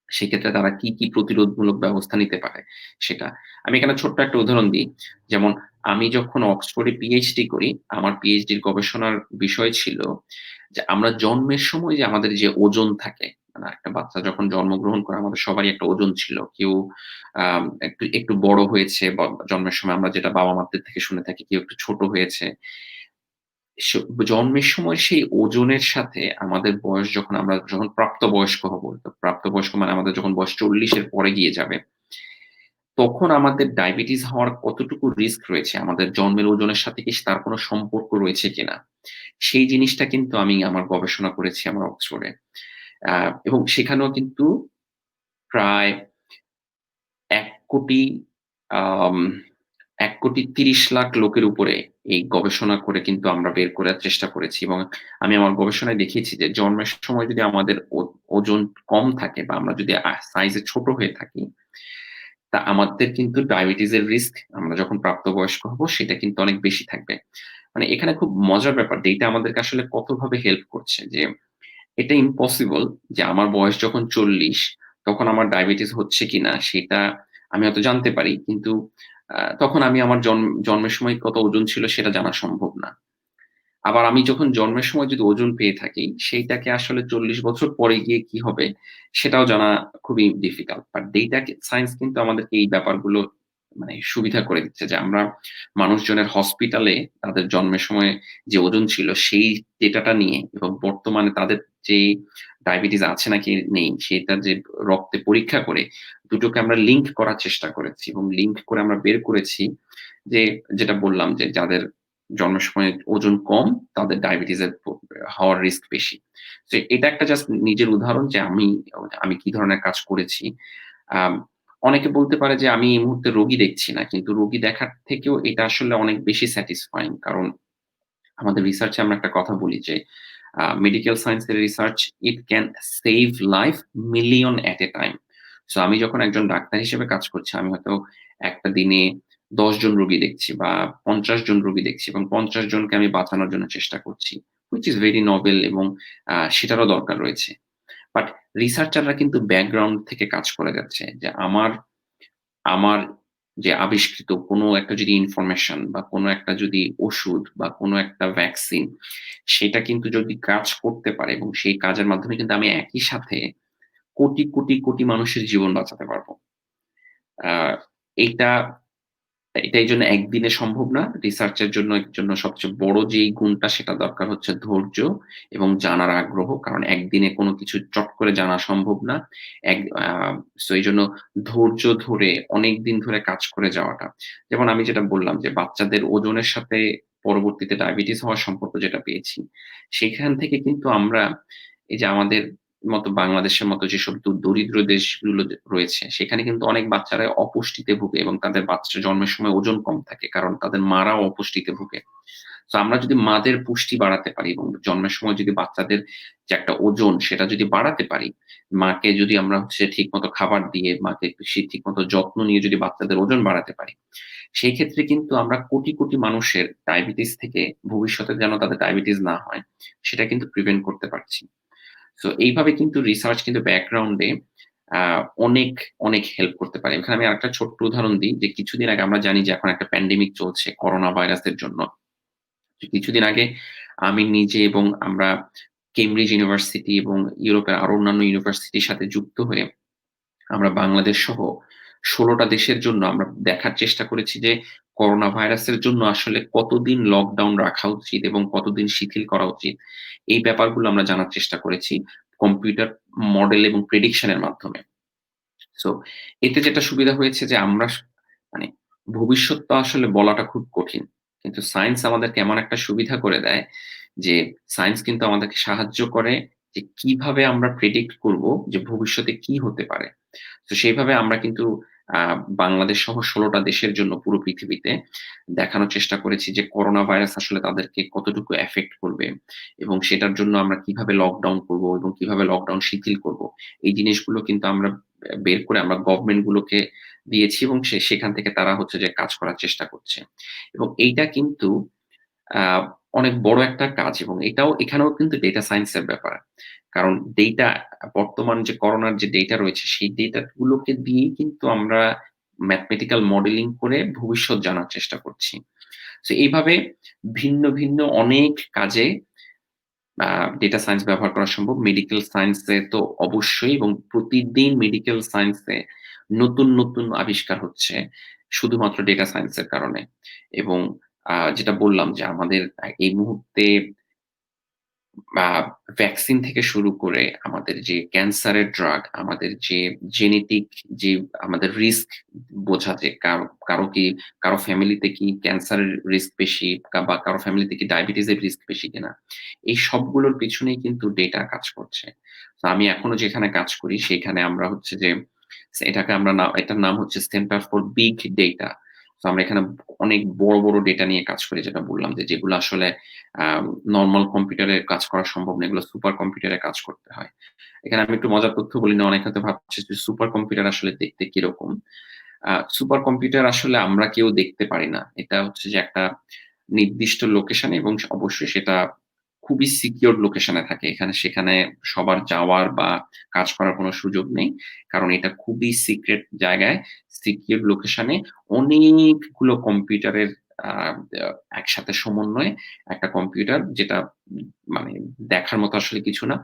সেক্ষেত্রে তারা কি প্রতিরোধমূলক ব্যবস্থা নিতে পারে সেটা। আমি এখানে ছোট্ট একটা উদাহরণ দিই। যেমন আমি যখন অক্সফোর্ডে পিএইচডি করি, আমার পিএইচডির গবেষণার বিষয় ছিল যে আমরা জন্মের সময় যে আমাদের যে ওজন থাকে, মানে একটা বাচ্চা যখন জন্মগ্রহণ করে আমাদের সবারই একটা ওজন ছিল। কেউ একটু বড় হয়েছে জন্মের সময় আমরা যেটা বাবা-মাদের থেকে শুনে থাকি, কেউ একটু ছোট হয়েছে। স জন্মের সময় সেই ওজনের সাথে আমাদের বয়স আমরা যখন প্রাপ্তবয়স্ক হব, তো প্রাপ্তবয়স্ক মানে আমাদের যখন বয়স ৪০ এর পরে গিয়ে যাবে, তখন আমাদের ডায়াবেটিস হওয়ার কতটুকু রিস্ক রয়েছে, আমাদের জন্মের ওজনের সাথে কি তার কোনো সম্পর্ক রয়েছে কিনা? সেই জিনিসটা কিন্তু আমি আমার গবেষণা করেছি আমার অক্সফোর্ডে। আ এবং সেখানেও কিন্তু প্রায় ১,০০,০০,০০০ আম ১,৩০,০০,০০০ লোকের উপরে এই গবেষণা করে কিন্তু আমরা বের করার চেষ্টা করেছি এবং আমি আমার গবেষণায় দেখিয়েছি যে জন্মের সময় যদি আমাদের ওজন কম থাকে বা আমরা যদি সাইজে ছোট হয়ে থাকি, তা আমাদের কিন্তু ডায়াবেটিসের রিস্ক আমরা যখন প্রাপ্তবয়স্ক হব সেটা কিন্তু অনেক বেশি থাকবে। মানে এখানে খুব মজার ব্যাপার যে এটা আমাদেরকে আসলে কতভাবে হেল্প করছে যে এটা ইম্পসিবল যে আমার বয়স যখন ৪০ তখন আমার ডায়াবেটিস হচ্ছে কিনা সেটা আমি হয়তো জানতে পারি। কিন্তু তখন আমি আমার জন্মের সময় কত ওজন ছিল সেটা জানা সম্ভব না। আবার আমি যখন জন্মের সময় যদি ওজন পেয়ে থাকি, সেইটাকে আসলে ৪০ বছর পরে গিয়ে কি হবে সেটাও জানা খুবই ডিফিকাল্ট। বাট ডেটা সায়েন্স কিন্তু আমাদেরকে এই ব্যাপারগুলো মানে সুবিধা করে দিচ্ছে যে আমরা মানুষজনের হসপিটালে তাদের জন্মের সময় যে ওজন ছিল সেই ডেটাটা নিয়ে এবং বর্তমানে তাদের যে ডায়াবেটিস আছে নাকি নেই সেটা যে রক্তে পরীক্ষা করে দুটোকে আমরা লিংক করার চেষ্টা করেছি এবং লিংক করে আমরা বের করেছি যে যেটা বললাম যে যাদের জন্মের সময় ওজন কম, তাদের ডায়াবেটিসের হওয়ার রিস্ক বেশি। তো এটা একটা জাস্ট নিজের উদাহরণ যে আমি কি ধরনের কাজ করেছি। আম অনেকে বলতে পারে যে আমি এই মুহূর্তে রোগী দেখছি না। কিন্তু রোগী দেখার থেকেও এটা আসলে অনেক বেশি স্যাটিসফাইং। কারণ আমাদের রিসার্চে আমরা একটা কথা বলি যে মেডিকেল সায়েন্স এর research it can save life million at A time. So আমি যখন একজন ডাক্তার হিসেবে কাজ করছি, আমি হয়তো একটা দিনে ১০ জন রোগী দেখছি বা ৫০ জন রোগী দেখছি এবং ৫০ জনকে আমি বাঁচানোর জন্য চেষ্টা করছি। হুইচ ইস ভেরি নোবেল এবং সেটারও দরকার রয়েছে। বাট রিসার্চাররা কিন্তু ব্যাকগ্রাউন্ড থেকে কাজ করে যাচ্ছে যে আমার যে আবিষ্কৃত কোনো একটা যদি ইনফরমেশন বা কোনো একটা যদি ওষুধ বা কোনো একটা ভ্যাকসিন, সেটা কিন্তু যদি কাজ করতে পারে এবং সেই কাজের মাধ্যমে কিন্তু আমি একই সাথে কোটি মানুষের জীবন বাঁচাতে পারবো। আ এইটা এটা এইজন্য একদিনে সম্ভব না। এর জন্য সবচেয়ে বড় যেই গুণটা সেটা দরকার হচ্ছে ধৈর্য এবং জানার আগ্রহ। কারণ একদিনে কোনো কিছু চট করে জানা সম্ভব না। এক আ সো এইজন্য ধৈর্য ধরে অনেকদিন ধরে কাজ করে যাওয়াটা। যেমন আমি যেটা বললাম যে বাচ্চাদের ওজনের সাথে পরবর্তীতে ডায়াবেটিস হওয়ার সম্পর্ক যেটা পেয়েছি, সেখান থেকে কিন্তু আমরা এই যে আমাদের মতো বাংলাদেশের মতো যেসব দরিদ্র দেশগুলো রয়েছে, সেখানে কিন্তু অনেক বাচ্চারাই অপুষ্টিতে ভুগে এবং তাদের বাচ্চা জন্মের সময় ওজন কম থাকে। কারণ তাদের মারাও অপুষ্টিতে ভুগে। সো আমরা যদি মাদের পুষ্টি বাড়াতে পারি এবং জন্মের সময় যদি বাচ্চাদের যে একটা ওজন সেটা যদি বাড়াতে পারি, মাকে যদি আমরা হচ্ছে ঠিকমতো খাবার দিয়ে, মাকে সে ঠিকমতো যত্ন নিয়ে যদি বাচ্চাদের ওজন বাড়াতে পারি, সেই ক্ষেত্রে কিন্তু আমরা কোটি মানুষের ডায়াবেটিস থেকে ভবিষ্যতে যেন তাদের ডায়াবেটিস না হয়, সেটা কিন্তু প্রিভেন্ট করতে পারছি। সো এইভাবে কিন্তু রিসার্চ কিন্তু ব্যাকগ্রাউন্ডে আ অনেক, অনেক হেল্প করতে পারে। এখানে আমি আরেকটা ছোট্ট উদাহরণ দিই যে কিছুদিন আগে আমরা জানি যে এখন একটা প্যান্ডেমিক চলছে করোনা ভাইরাসের জন্য। কিছুদিন আগে আমি নিজে এবং আমরা কেমব্রিজ ইউনিভার্সিটি এবং ইউরোপের আরো অন্যান্য ইউনিভার্সিটির সাথে যুক্ত হয়ে আমরা বাংলাদেশ সহ ১৬ টা দেশের জন্য আমরা দেখার চেষ্টা করেছি যে করোনা ভাইরাসের জন্য আসলে কতদিন লকডাউন রাখা উচিত এবং কতদিন শিথিল করা উচিত। এই ব্যাপারগুলো আমরা জানার চেষ্টা করেছি কম্পিউটার মডেল এবং প্রেডিকশন এর মাধ্যমে। সো এতে যেটা সুবিধা হয়েছে যে আমরা মানে ভবিষ্যৎ তো আসলে বলাটা খুব কঠিন। কিন্তু সায়েন্স আমাদেরকে এমন একটা সুবিধা করে দেয় যে সায়েন্স কিন্তু আমাদেরকে সাহায্য করে যে কিভাবে আমরা প্রেডিক্ট করব যে ভবিষ্যতে কি হতে পারে। তো সেইভাবে আমরা কিন্তু আ বাংলাদেশ সহ ১৬ টা দেশের জন্য পুরো পৃথিবীতে দেখানোর চেষ্টা করেছি যে করোনা ভাইরাস আসলে তাদেরকে কতটুকু এফেক্ট করবে এবং সেটার জন্য আমরা কিভাবে লকডাউন করব এবং কিভাবে লকডাউন শিথিল করব। এই জিনিসগুলো কিন্তু আমরা বের করে আমরা গভর্নমেন্ট গুলোকে দিয়েছি এবং সেখান থেকে তারা হচ্ছে যে কাজ করার চেষ্টা করছে। এবং এইটা কিন্তু আ অনেক বড় একটা কাজ এবং এখানেও কিন্তু ডেটা সায়েন্স এর ব্যাপার। কারণ ডেটা বর্তমান যে করোনার যে ডেটা রয়েছে সেই ডেটা গুলোকে দিয়েই কিন্তু আমরা ম্যাথমেটিক্যাল মডেলিং করে ভবিষ্যৎ জানার চেষ্টা করছি। সো এইভাবে ভিন্ন, ভিন্ন অনেক কাজে আ ডেটা সায়েন্স ব্যবহার করা সম্ভব। মেডিকেল সায়েন্স এ তো অবশ্যই এবং প্রতিদিন মেডিকেল সায়েন্স এ নতুন, নতুন আবিষ্কার হচ্ছে শুধুমাত্র ডেটা সায়েন্স এর কারণে। এবং যেটা বললাম যে আমাদের এই মুহূর্তে আ ভ্যাকসিন থেকে শুরু করে আমাদের যে ক্যান্সারের ড্রাগ, আমাদের যে জেনেটিক যে আমাদের রিস্ক বোঝা যে কারো ফ্যামিলিতে কি ক্যান্সারের রিস্ক বেশি বা কারো ফ্যামিলিতে কি ডায়াবেটিস এর রিস্ক বেশি কিনা। এই সবগুলোর পিছনেই কিন্তু ডেটা কাজ করছে। তো আমি এখনো যেখানে কাজ করি সেখানে আমরা হচ্ছে যে এটার নাম হচ্ছে সেন্টার ফর বিগ ডেটা। তো আমরা এখানে অনেক বড়, বড় ডেটা নিয়ে কাজ করি যেটা বললাম যে যেগুলো আসলে আম নরমাল কম্পিউটারে কাজ করা সম্ভব না। এগুলো সুপার কম্পিউটারে কাজ করতে হয়। এখানে আমি একটু মজার তথ্য বলি না, অনেকে হয়তো ভাবছে যে সুপার কম্পিউটার আসলে দেখতে কিরকম? সুপার কম্পিউটার আসলে আমরা কেউ দেখতে পারি না। এটা হচ্ছে যে একটা নির্দিষ্ট লোকেশন এবং অবশ্যই সেটা খুবই সিকিউরড লোকেশনে থাকে। সেখানে সবার যাওয়ার বা কাজ করার কোনো সুযোগ নেই। কারণ এটা খুবই সিক্রেট জায়গায়, সিকিউরড লোকেশনে অনেকগুলো কম্পিউটারের আ আ একসাথে সমন্বয়ে একটা কম্পিউটার যেটা মানে দেখার মতো আসলে কিছু না।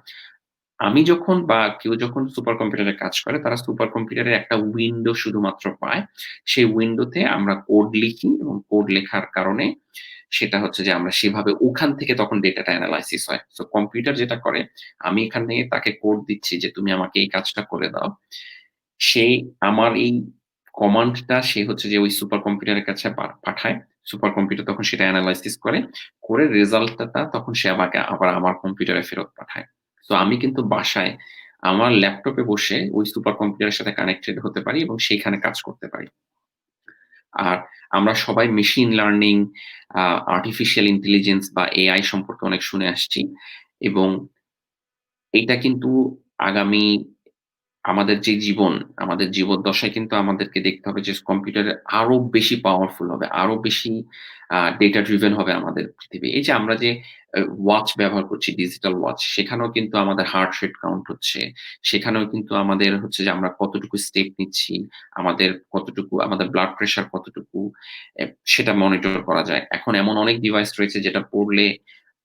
আমি যখন বা কেউ যখন সুপার কম্পিউটারে কাজ করে, তারা সুপার কম্পিউটারে একটা উইন্ডো শুধুমাত্র পায়। সেই উইন্ডোতে আমরা কোড লিখি এবং কোড লেখার কারণে সেটা হচ্ছে যে আমরা সেভাবে ওখান থেকে তখন ডেটাটা এনালাইসিস হয়। সো কম্পিউটার যেটা করে, আমি এখানে তাকে কোড দিচ্ছি যে, "তুমি আমাকে এই কাজটা করে দাও।" সে আমার এই কমান্ডটা সে হচ্ছে যে ওই সুপার কম্পিউটারের কাছে পাঠায়। সুপার কম্পিউটার তখন সেটা এনালাইসিস করে রেজাল্টটা তখন সে আমাকে আবার আমার কম্পিউটারে ফেরত পাঠায়। সো আমি কিন্তু বাসায় আমার ল্যাপটপে বসে ওই সুপার কম্পিউটারের সাথে কানেক্টেড হতে পারি এবং সেইখানে কাজ করতে পারি। আর আমরা সবাই মেশিন লার্নিং, আ আর্টিফিশিয়াল ইন্টেলিজেন্স বা এআই সম্পর্কে অনেক শুনে আসছি এবং এইটা কিন্তু আগামী আমাদের যে জীবন, আমাদের জীবদ্দশায় কিন্তু আমাদেরকে দেখতে হবে যে কম্পিউটার আরো বেশি পাওয়ারফুল হবে, আরো বেশি ডেটা ড্রিভেন হবে আমাদের পৃথিবী। এই যে আমরা যে ওয়াচ ব্যবহার করছি, ডিজিটাল ওয়াচ, সেখানেও কিন্তু আমাদের হার্ট রেট কাউন্ট হচ্ছে। সেখানেও কিন্তু আমাদের হচ্ছে যে আমরা কতটুকু স্টেপ নিচ্ছি, আমাদের ব্লাড প্রেশার কতটুকু এ সেটা মনিটর করা যায়। এখন এমন অনেক ডিভাইস রয়েছে যেটা পড়লে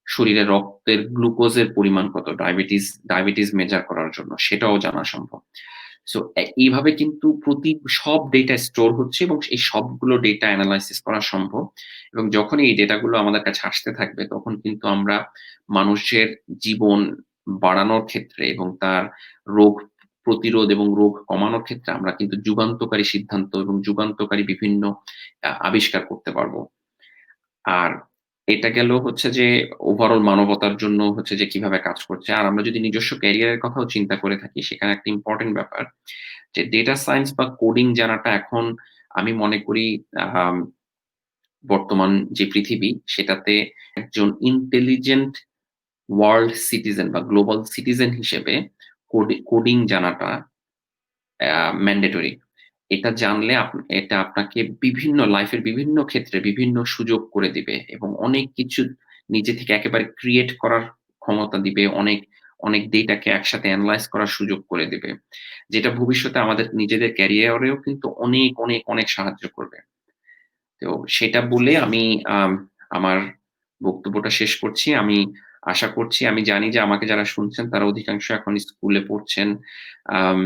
শরীরে রক্তের গ্লুকোজের পরিমাণ কত, ডায়াবেটিস মেজার করার জন্য সেটাও জানা সম্ভব। সো এইভাবে কিন্তু সব ডেটা স্টোর হচ্ছে এবং এই সবগুলো ডেটা এনালাইসিস করা সম্ভব। এবং যখন এই ডেটাগুলো আমাদের কাছে আসতে থাকবে তখন কিন্তু আমরা মানুষের জীবন বাড়ানোর ক্ষেত্রে এবং তার রোগ প্রতিরোধ এবং রোগ কমানোর ক্ষেত্রে আমরা কিন্তু যুগান্তকারী সিদ্ধান্ত এবং যুগান্তকারী বিভিন্ন আবিষ্কার করতে পারব। আর এটা গেল হচ্ছে যে ওভারঅল মানবতার জন্য হচ্ছে যে কিভাবে কাজ করছে। আর আমরা যদি নিজস্ব ক্যারিয়ারের কথাও চিন্তা করে থাকি, সেখানে একটা ইম্পোর্টেন্ট ব্যাপার যে ডেটা সায়েন্স বা কোডিং জানাটা এখন আমি মনে করি আম বর্তমান যে পৃথিবী সেটাতে একজন ইন্টেলিজেন্ট ওয়ার্ল্ড সিটিজেন বা গ্লোবাল সিটিজেন হিসেবে কোডিং জানাটা ম্যান্ডেটরি। এটা জানলে এটা আপনাকে বিভিন্ন লাইফের বিভিন্ন ক্ষেত্রে বিভিন্ন সুযোগ করে দিবে এবং অনেক কিছু নিজে থেকে একেবারে ক্রিয়েট করার ক্ষমতা দিবে। অনেক অনেক ডেটাকে একসাথে এনালাইজ করার সুযোগ করে দেবে। যেটা ভবিষ্যতে আমাদের নিজেদের ক্যারিয়ারেও কিন্তু অনেক, অনেক, অনেক সাহায্য করবে। তো সেটা বলে আমি আম আমার বক্তব্যটা শেষ করছি। আমি আশা করছি, আমি জানি যে আমাকে যারা শুনছেন তারা অধিকাংশ এখন স্কুলে পড়ছেন। আম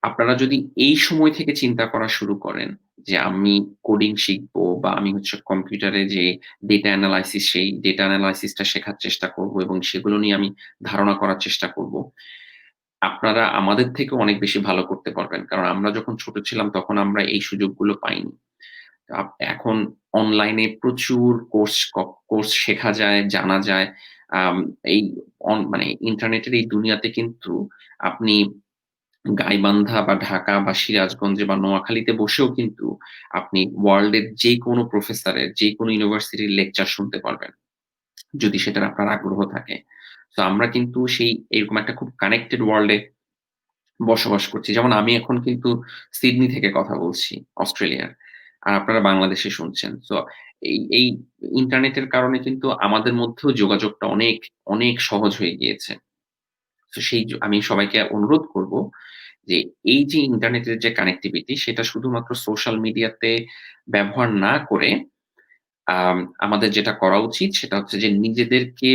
আপনারা যদি এই সময় থেকে চিন্তা করা শুরু করেন যে আমি কোডিং শিখবো বা আমি হচ্ছে কম্পিউটারে যে ডেটা এনালাইসিস সেই ডেটা এনালাইসিস টা শেখার চেষ্টা করব এবং সেগুলো নিয়ে আমি ধারণা করার চেষ্টা করব। আপনারা আমাদের থেকেও অনেক বেশি ভালো করতে পারবেন। কারণ আমরা যখন ছোট ছিলাম তখন আমরা এই সুযোগগুলো পাইনি। এখন অনলাইনে প্রচুর কোর্স শেখা যায়, জানা যায়। আম এই মানে ইন্টারনেটের এই দুনিয়াতে কিন্তু আপনি গাইবান্ধা বা ঢাকা বা সিরাজগঞ্জে বা নোয়াখালীতে বসেও কিন্তু আপনি ওয়ার্লড এর যেকোনো প্রফেসরের যেকোনো ইউনিভার্সিটির লেকচার শুনতে পারবেন। যদি সেটার আপনার আগ্রহ থাকে। তো আমরা কিন্তু সেই এরকম একটা খুব কানেক্টেড ওয়ার্লড এ বসবাস করছি। যেমন আমি এখন কিন্তু সিডনি থেকে কথা বলছি, অস্ট্রেলিয়ার। আর আপনারা বাংলাদেশে শুনছেন। সো এই ইন্টারনেটের কারণে কিন্তু আমাদের মধ্যেও যোগাযোগটা অনেক, অনেক সহজ হয়ে গিয়েছে। তো আমি সবাইকে অনুরোধ করব যে এই যে ইন্টারনেটের যে কানেক্টিভিটি সেটা শুধুমাত্র সোশ্যাল মিডিয়াতে ব্যবহার না করে আমাদের যেটা করা উচিত সেটা হচ্ছে যে নিজেদেরকে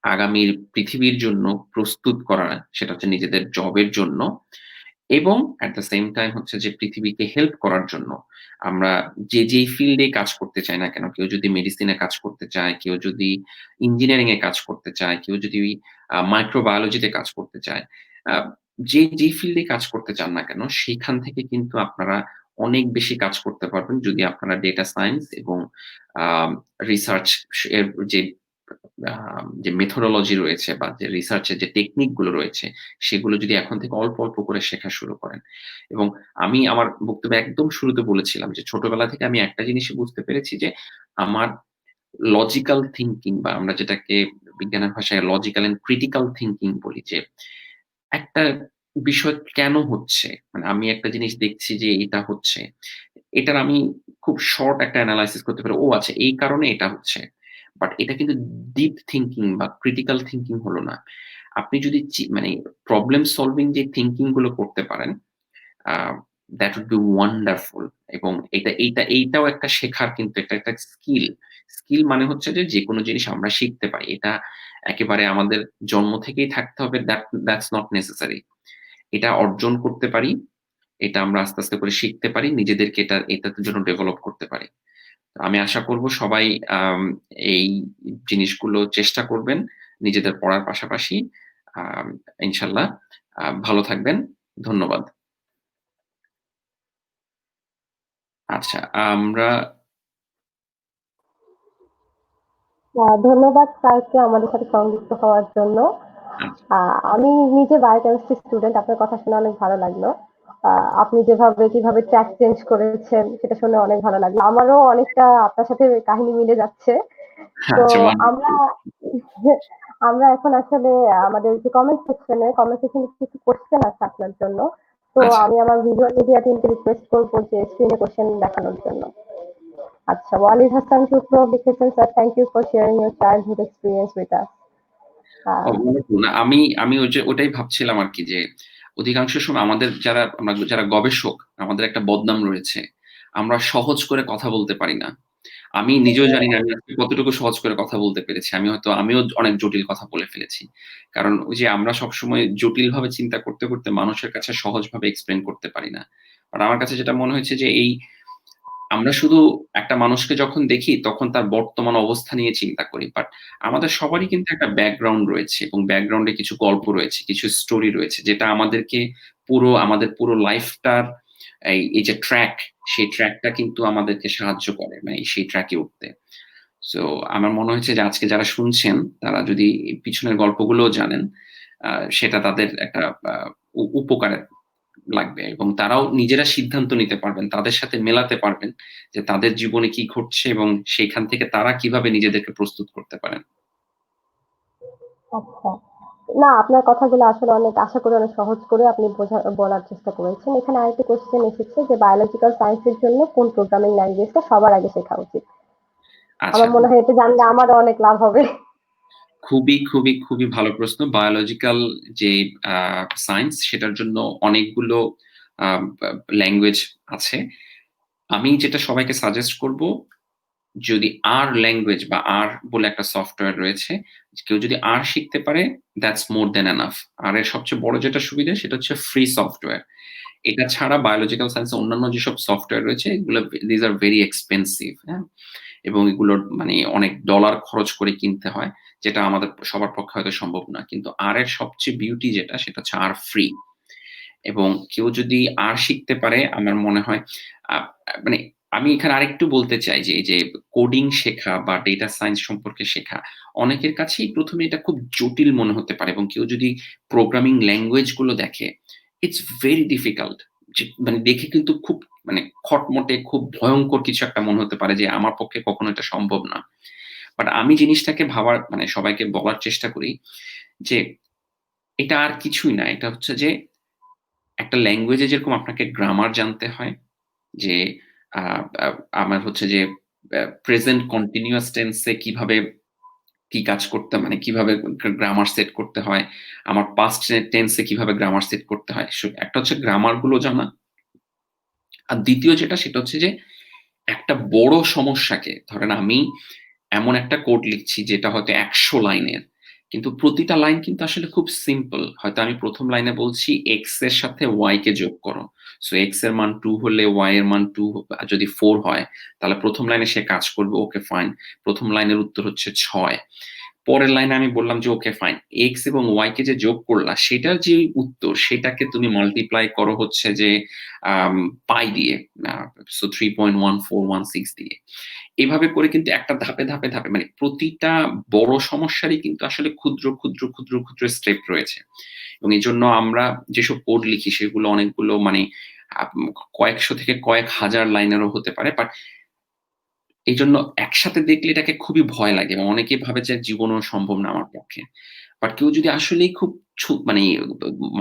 আগামীর পৃথিবীর জন্য প্রস্তুত করা, সেটা হচ্ছে নিজেদের জবের জন্য এবং এট দ্য সেম টাইম হচ্ছে যে পৃথিবীকে হেল্প করার জন্য। আমরা যেই ফিল্ডে কাজ করতে চাই না কেন, কেউ যদি মেডিসিনে কাজ করতে চায়, কেউ যদি ইঞ্জিনিয়ারিং এ কাজ করতে চায়, কেউ যদি মাইক্রোবায়োলজিতে কাজ করতে চায়। আ যেই ফিল্ডে কাজ করতে চান না কেন, সেখান থেকে কিন্তু আপনারা অনেক বেশি কাজ করতে পারবেন যদি আপনারা ডেটা সায়েন্স এবং আম রিসার্চ এর যে মেথোডোলজি রয়েছে বা যে রিসার্চ এর যে টেকনিক গুলো রয়েছে, সেগুলো যদি এখন থেকে অল্প, অল্প করে শেখা শুরু করেন। এবং আমি আমার বক্তব্যে একদম শুরুতে বলেছিলাম যে ছোটবেলা থেকে আমি একটা জিনিসই বুঝতে পেরেছি যে আমার লজিক্যাল থিংকিং বা আমরা যেটাকে বিজ্ঞানের ভাষায় লজিক্যাল এন্ড ক্রিটিক্যাল থিংকিং বলি যে একটা বিষয় কেন হচ্ছে? মানে আমি একটা জিনিস দেখছি যে এটা হচ্ছে। এটার আমি খুব শর্ট একটা এনালাইসিস করতে পারি। ও আচ্ছা এই কারণে এটা হচ্ছে। বাট এটা কিন্তু ডিপ থিংকিং বা ক্রিটিক্যাল থিংকিং হলো না। আপনি যদি মানে প্রবলেম সলভিং যে থিংকিং গুলো করতে পারেন, আ দ্যাট উড বি ওয়ান্ডারফুল এবং এইটাও একটা শেখার কিন্তু একটা স্কিল। স্কিল মানে হচ্ছে যে যেকোনো জিনিস আমরা শিখতে পারি। এটা একেবারে আমাদের জন্ম থেকেই থাকতে হবে দ্যাটস নট নেসেসারি। এটা অর্জন করতে পারি। এটা আমরা আস্তে, আস্তে করে শিখতে পারি। নিজেদেরকে এটার জন্য ডেভেলপ করতে পারি। আমি আশা করব সবাই আম এই জিনিসগুলো চেষ্টা করবেন নিজেদের পড়ার পাশাপাশি। আম ইনশাআল্লাহ ভালো থাকবেন। ধন্যবাদ। আচ্ছা, আমরা ধন্যবাদ স্যারকে আমাদের সাথে সংযুক্ত হওয়ার জন্য। আচ্ছা, আমি নিজে বায়োকেমিস্ট্রি স্টুডেন্ট। আপনার কথা শুনে অনেক ভালো লাগলো। আপনি কিভাবে ট্র্যাক চেঞ্জ করেছেন সেটা শুনে অনেক ভালো লাগলো। আমারও অনেকটা আপনার সাথে কাহিনী মিলে যাচ্ছে। তো আচ্ছা আমরা ওয়ান্ডারফুল। আমরা এখন আসলে আমাদের যে কমেন্ট সেকশনে কিছু কোশ্চেন আছে আপনার জন্য। তো আচ্ছা। আমি আমার ভিজুয়াল মিডিয়া টিমকে রিকোয়েস্ট করবো যে স্ক্রিনে কোশ্চেন দেখানোর জন্য। আচ্ছা, ওয়ালিদ হাসান শুক্র লিখেছেন, sir thank you for sharing your childhood experience with us. Wonderful. না আমি ওটাই ভাবছিলাম আরকি যে অধিকাংশ সময় আমরা যারা গবেষক আমাদের একটা বদনাম রয়েছে। আমরা সহজ করে কথা বলতে পারি না। আমি নিজেও জানি না আমি আজকে কতটুকু সহজ করে কথা বলতে পেরেছি। আমিও অনেক জটিল কথা বলে ফেলেছি। কারণ ওই যে আমরা সবসময় জটিলভাবে চিন্তা করতে, করতে মানুষের কাছে সহজভাবে এক্সপ্লেইন করতে পারি না। আর আমার কাছে যেটা মনে হয়েছে যে আমরা শুধু একটা মানুষকে যখন দেখি তখন তার বর্তমান অবস্থা নিয়ে চিন্তা করি। বাট আমাদের সবারই কিন্তু একটা ব্যাকগ্রাউন্ড রয়েছে এবং ব্যাকগ্রাউন্ডে কিছু গল্প রয়েছে, কিছু স্টোরি রয়েছে যেটা আমাদের পুরো লাইফটার এই যে সেই ট্র্যাকটা কিন্তু আমাদেরকে সাহায্য করে মানে সেই ট্র্যাকে উঠতে। সো আমার মনে হয়েছে যে আজকে যারা শুনছেন তারা যদি এই পিছনের গল্পগুলোও জানেন, আ সেটা তাদের একটা আ উপকারে লাগবে এবং তারাও নিজেরা সিদ্ধান্ত নিতে পারবেন। তাদের সাথে মেলাতে পারবেন যে তাদের জীবনে কি ঘটছে এবং সেখান থেকে তারা কিভাবে নিজেদেরকে প্রস্তুত করতে পারেন। আচ্ছা। না, আপনার কথাগুলো আসলে আশা করি অনেক সহজ করে আপনি বলার চেষ্টা করেছেন। এখানে আরেকটা কোয়েশ্চেন এসেছে যে বায়োলজিক্যাল সায়েন্সের জন্য কোন প্রোগ্রামিং ল্যাঙ্গুয়েজটা সবার আগে শেখা উচিত? আচ্ছা, আমার মনে হয় এটা জানলে আমারও অনেক লাভ হবে। খুবই ভালো প্রশ্ন। বায়োলজিক্যাল যে সায়েন্স সেটার জন্য অনেকগুলো ল্যাঙ্গুয়েজ আছে। আমি যেটা সবাইকে সাজেস্ট করব, যদি আর ল্যাঙ্গুয়েজ বা আর বলে একটা সফটওয়্যার রয়েছে, কেউ যদি আর শিখতে পারে, দ্যাটস মোর দ্যান এনাফ। আর এর সবচেয়ে বড় যেটা সুবিধা সেটা হচ্ছে ফ্রি সফটওয়্যার। এটা ছাড়া বায়োলজিক্যাল সায়েন্সে অন্যান্য যেসব সফটওয়্যার রয়েছে এগুলো দিস আর ভেরি এক্সপেন্সিভ, হ্যাঁ? এবং এগুলোর মানে অনেক ডলার খরচ করে কিনতে হয়, যেটা আমাদের সবার পক্ষে হয়তো সম্ভব না। কিন্তু আর এর সবচেয়ে বিউটি যেটা সেটা হচ্ছে আর ফ্রি। এবং কেউ যদি আর শিখতে পারে আমার মনে হয় মানে আমি এখানে আরেকটু বলতে চাই যে এই যে কোডিং শেখা বা ডেটা সায়েন্স সম্পর্কে শেখা অনেকের কাছেই প্রথমে এটা খুব জটিল মনে হতে পারে, এবং কেউ যদি প্রোগ্রামিং ল্যাঙ্গুয়েজ গুলো দেখে ইটস ভেরি ডিফিকাল্ট। মানে দেখে কিন্তু খুব মানে খটমটে খুব ভয়ঙ্কর কিছু একটা মনে হতে পারে যে আমার পক্ষে কখনো এটা সম্ভব না। বাট আমি জিনিসটাকে ভাবার মানে সবাইকে বলার চেষ্টা করি যে এটা আর কিছুই না, এটা হচ্ছে যে একটা ল্যাঙ্গুয়েজে যেরকম আপনাকে গ্রামার জানতে হয়, যে আ আ আমার হচ্ছে যে প্রেজেন্ট কন্টিনিউয়াস টেন্সে কিভাবে কি কাজ করতে মানে কিভাবে গ্রামার সেট করতে হয়, আমার পাস্ট টেন্সে কিভাবে গ্রামার সেট করতে হয়। একটা হচ্ছে গ্রামার গুলো জানা। আর দ্বিতীয় যেটা সেটা হচ্ছে যে একটা বড় সমস্যাকে ধরেন আমি এমন একটা কোড লিখছি যেটা হয়তো ১০০ লাইনের। কিন্তু প্রতিটা লাইন কিন্তু আসলে খুব সিম্পল। হয়তো আমি ১ম লাইনে বলছি x এর সাথে y কে যোগ করো। সো x এর মান ২ হলে y এর মান ২ যদি ৪ হয়, তাহলে ১ম লাইনে সে কাজ করবে, ওকে ফাইন। ১ম লাইনের উত্তর হচ্ছে ৬। পরের লাইনে আমি বললাম যে ওকে ফাইন। x এবং y কে যে যোগ করলা সেটার যে উত্তর সেটাকে তুমি মাল্টিপ্লাই করো হচ্ছে যে পাই দিয়ে। সো 3.1416 দিয়ে। এভাবে করে কিন্তু একটা ধাপে মানে প্রতিটা বড় সমস্যারই কিন্তু আসলে ক্ষুদ্র স্টেপ রয়েছে। এবং এজন্য আমরা যেসব কোড লিখি সেগুলো অনেকগুলো মানে আপ কয়েকশো থেকে কয়েক হাজার লাইনেরও হতে পারে। বাট এইজন্য একসাথে দেখলে এটাকে খুবই ভয় লাগে এবং অনেকেই ভাবে যে জীবনেও সম্ভব না আমার পক্ষে। বাট কেউ যদি আসলেই খুব মানে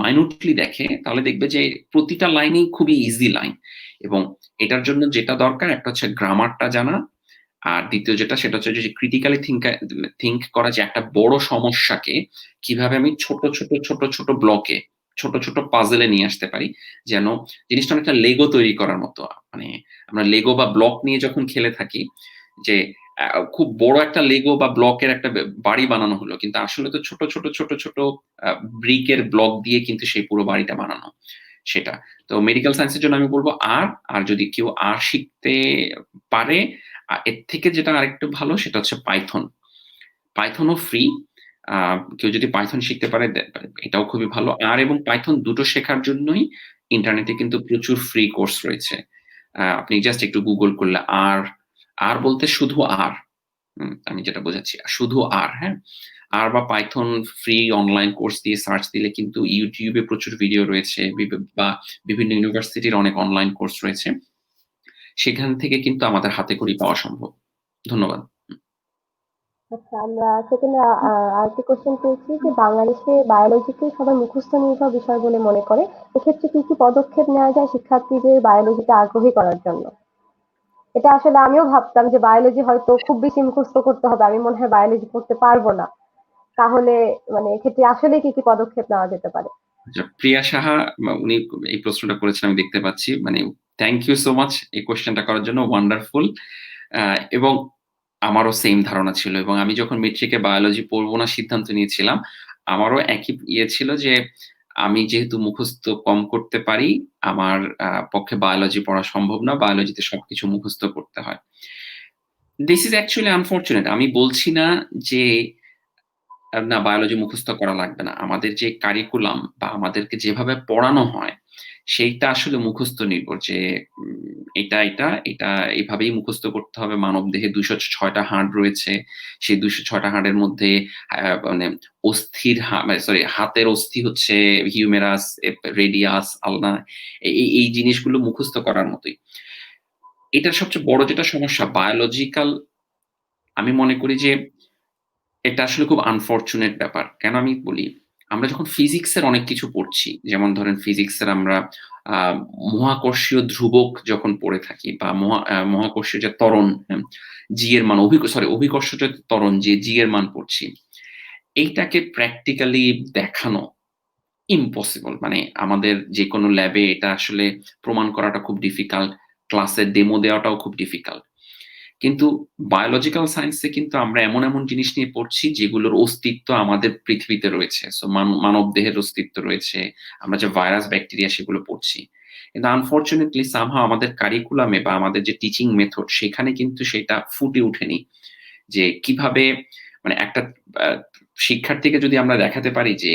মাইনুটলি দেখে তাহলে দেখবে যে প্রতিটা লাইনেই খুবই ইজি লাইন। এবং এটার জন্য যেটা দরকার একটা হচ্ছে গ্রামারটা জানা। আর দ্বিতীয় যেটা সেটা হচ্ছে যে ক্রিটিক্যালি থিংক করা, যে একটা বড় সমস্যাকে কিভাবে আমি ছোট ব্লকে, ছোট পাজল এ নিয়ে আসতে পারি। যেন জিনিসটা অনেকটা লেগো তৈরি করার মতো। মানে আমরা লেগো বা ব্লক নিয়ে যখন খেলে থাকি যে খুব বড় একটা লেগো বা ব্লকের একটা বাড়ি বানানো হলো। কিন্তু আসলে তো ছোট ব্রিকের ব্লক দিয়ে কিন্তু সেই পুরো বাড়িটা বানানো। সেটা। তো মেডিকেল সায়েন্সের জন্য আমি বলব আর যদি কেউ আর শিখতে পারে, এর থেকে যেটা আরেকটু ভালো সেটা হচ্ছে পাইথন। পাইথনও ফ্রি। কেউ যদি পাইথন শিখতে পারে এটাও খুবই ভালো। আর এবং পাইথন দুটো শেখার জন্যই ইন্টারনেটে কিন্তু প্রচুর ফ্রি কোর্স রয়েছে। আপনি জাস্ট একটু গুগল করলে আর বলতে শুধু আর। আমি যেটা বোঝাচ্ছি শুধু আর, হ্যাঁ? আর বা পাইথন ফ্রি অনলাইন কোর্স দিয়ে সার্চ দিলে কিন্তু YouTube এ প্রচুর ভিডিও রয়েছে বা বিভিন্ন ইউনিভার্সিটির অনেক অনলাইন কোর্স রয়েছে। সেখান থেকে কিন্তু আমাদের হাতেখড়ি পাওয়া সম্ভব। ধন্যবাদ। আচ্ছা, আমরা সেকেন্ডে আরেকটি কোশ্চেন পেয়েছি যে বাংলাদেশে বায়োলজিকে সবাই মুখস্থ নির্ভর বিষয় বলে মনে করে। এক্ষেত্রে কি পদক্ষেপ নেওয়া যায় শিক্ষার্থীদের বায়োলজিতে আগ্রহী করার জন্য? এটা আসলে আমিও ভাবতাম যে বায়োলজি হয়তো খুব বেশি মুখস্থ করতে হবে, আমি মনে হয় বায়োলজি পড়তে পারবো না। তাহলে মানে এক্ষেত্রে আসলে কি পদক্ষেপ নেওয়া যেতে পারে? আচ্ছা, প্রিয়া সাহা উনি এই প্রশ্নটা করেছেন আমি দেখতে পাচ্ছি। মানে থ্যাংক ইউ সো মাচ এই কোয়েশ্চেনটা করার জন্য। ওয়ান্ডারফুল। এবং আমারও সেম ধারণা ছিল এবং আমি যখন মেট্রিকে বায়োলজি পড়বো না সিদ্ধান্ত নিয়েছিলাম, আমারও একই ছিল যে আমি যেহেতু মুখস্থ কম করতে পারি, আমার পক্ষে বায়োলজি পড়া সম্ভব না। বায়োলজিতে সবকিছু মুখস্থ করতে হয়। This is actually unfortunate. আমি বলছি না যে না বায়োলজি মুখস্থ করা লাগবে না। আমাদের যে কারিকুলাম বা আমাদেরকে যেভাবে পড়ানো হয়, সেইটা আসলে মুখস্থ নির্ভর যে এটা এভাবেই মুখস্থ করতে হবে। মানবদেহে ২০৬ টা হাড় রয়েছে। সেই ২০৬ টা হাড়ের মধ্যে মানে অস্থির মানে সরি হাতের অস্থি হচ্ছে হিউমেরাস, রেডিয়াস, আলনা এই জিনিসগুলো মুখস্থ করার মতোই। এটার সবচেয়ে বড় যেটা সমস্যা বায়োলজিক্যাল আমি মনে করি যে এটা আসলে খুব আনফরচুনেট ব্যাপার। কেন আমি বলি? আমরা যখন ফিজিক্সের অনেক কিছু পড়ছি, যেমন ধরেন ফিজিক্সের আমরা আ মহাকর্ষীয় ধ্রুবক যখন পড়ে থাকি বা মহাকর্ষীয় যে ত্বরণ, হ্যাঁ? জি এর মান অভিকর্ষজ ত্বরণ যে জি এর মান পড়ছি। এইটাকে প্র্যাকটিক্যালি দেখানো ইম্পসিবল। মানে আমাদের যেকোনো ল্যাবে এটা আসলে প্রমাণ করাটা খুব ডিফিকাল্ট। ক্লাসে ডেমো দেওয়াটাও খুব ডিফিকাল্ট। কিন্তু বায়োলজিক্যাল সায়েন্সে কিন্তু আমরা এমন জিনিস নিয়ে পড়ছি যেগুলোর অস্তিত্ব আমাদের পৃথিবীতে রয়েছে। সো মানবদেহের অস্তিত্ব রয়েছে। আমরা যে ভাইরাস, ব্যাকটেরিয়া সেগুলো পড়ছি। কিন্তু আনফরচুনেটলি সামহাউ আমাদের কারিকুলামে বা আমাদের যে টিচিং মেথড সেখানে কিন্তু সেটা ফুটে ওঠেনি। যে কিভাবে মানে একটা আ শিক্ষার্থীকে যদি আমরা দেখাতে পারি যে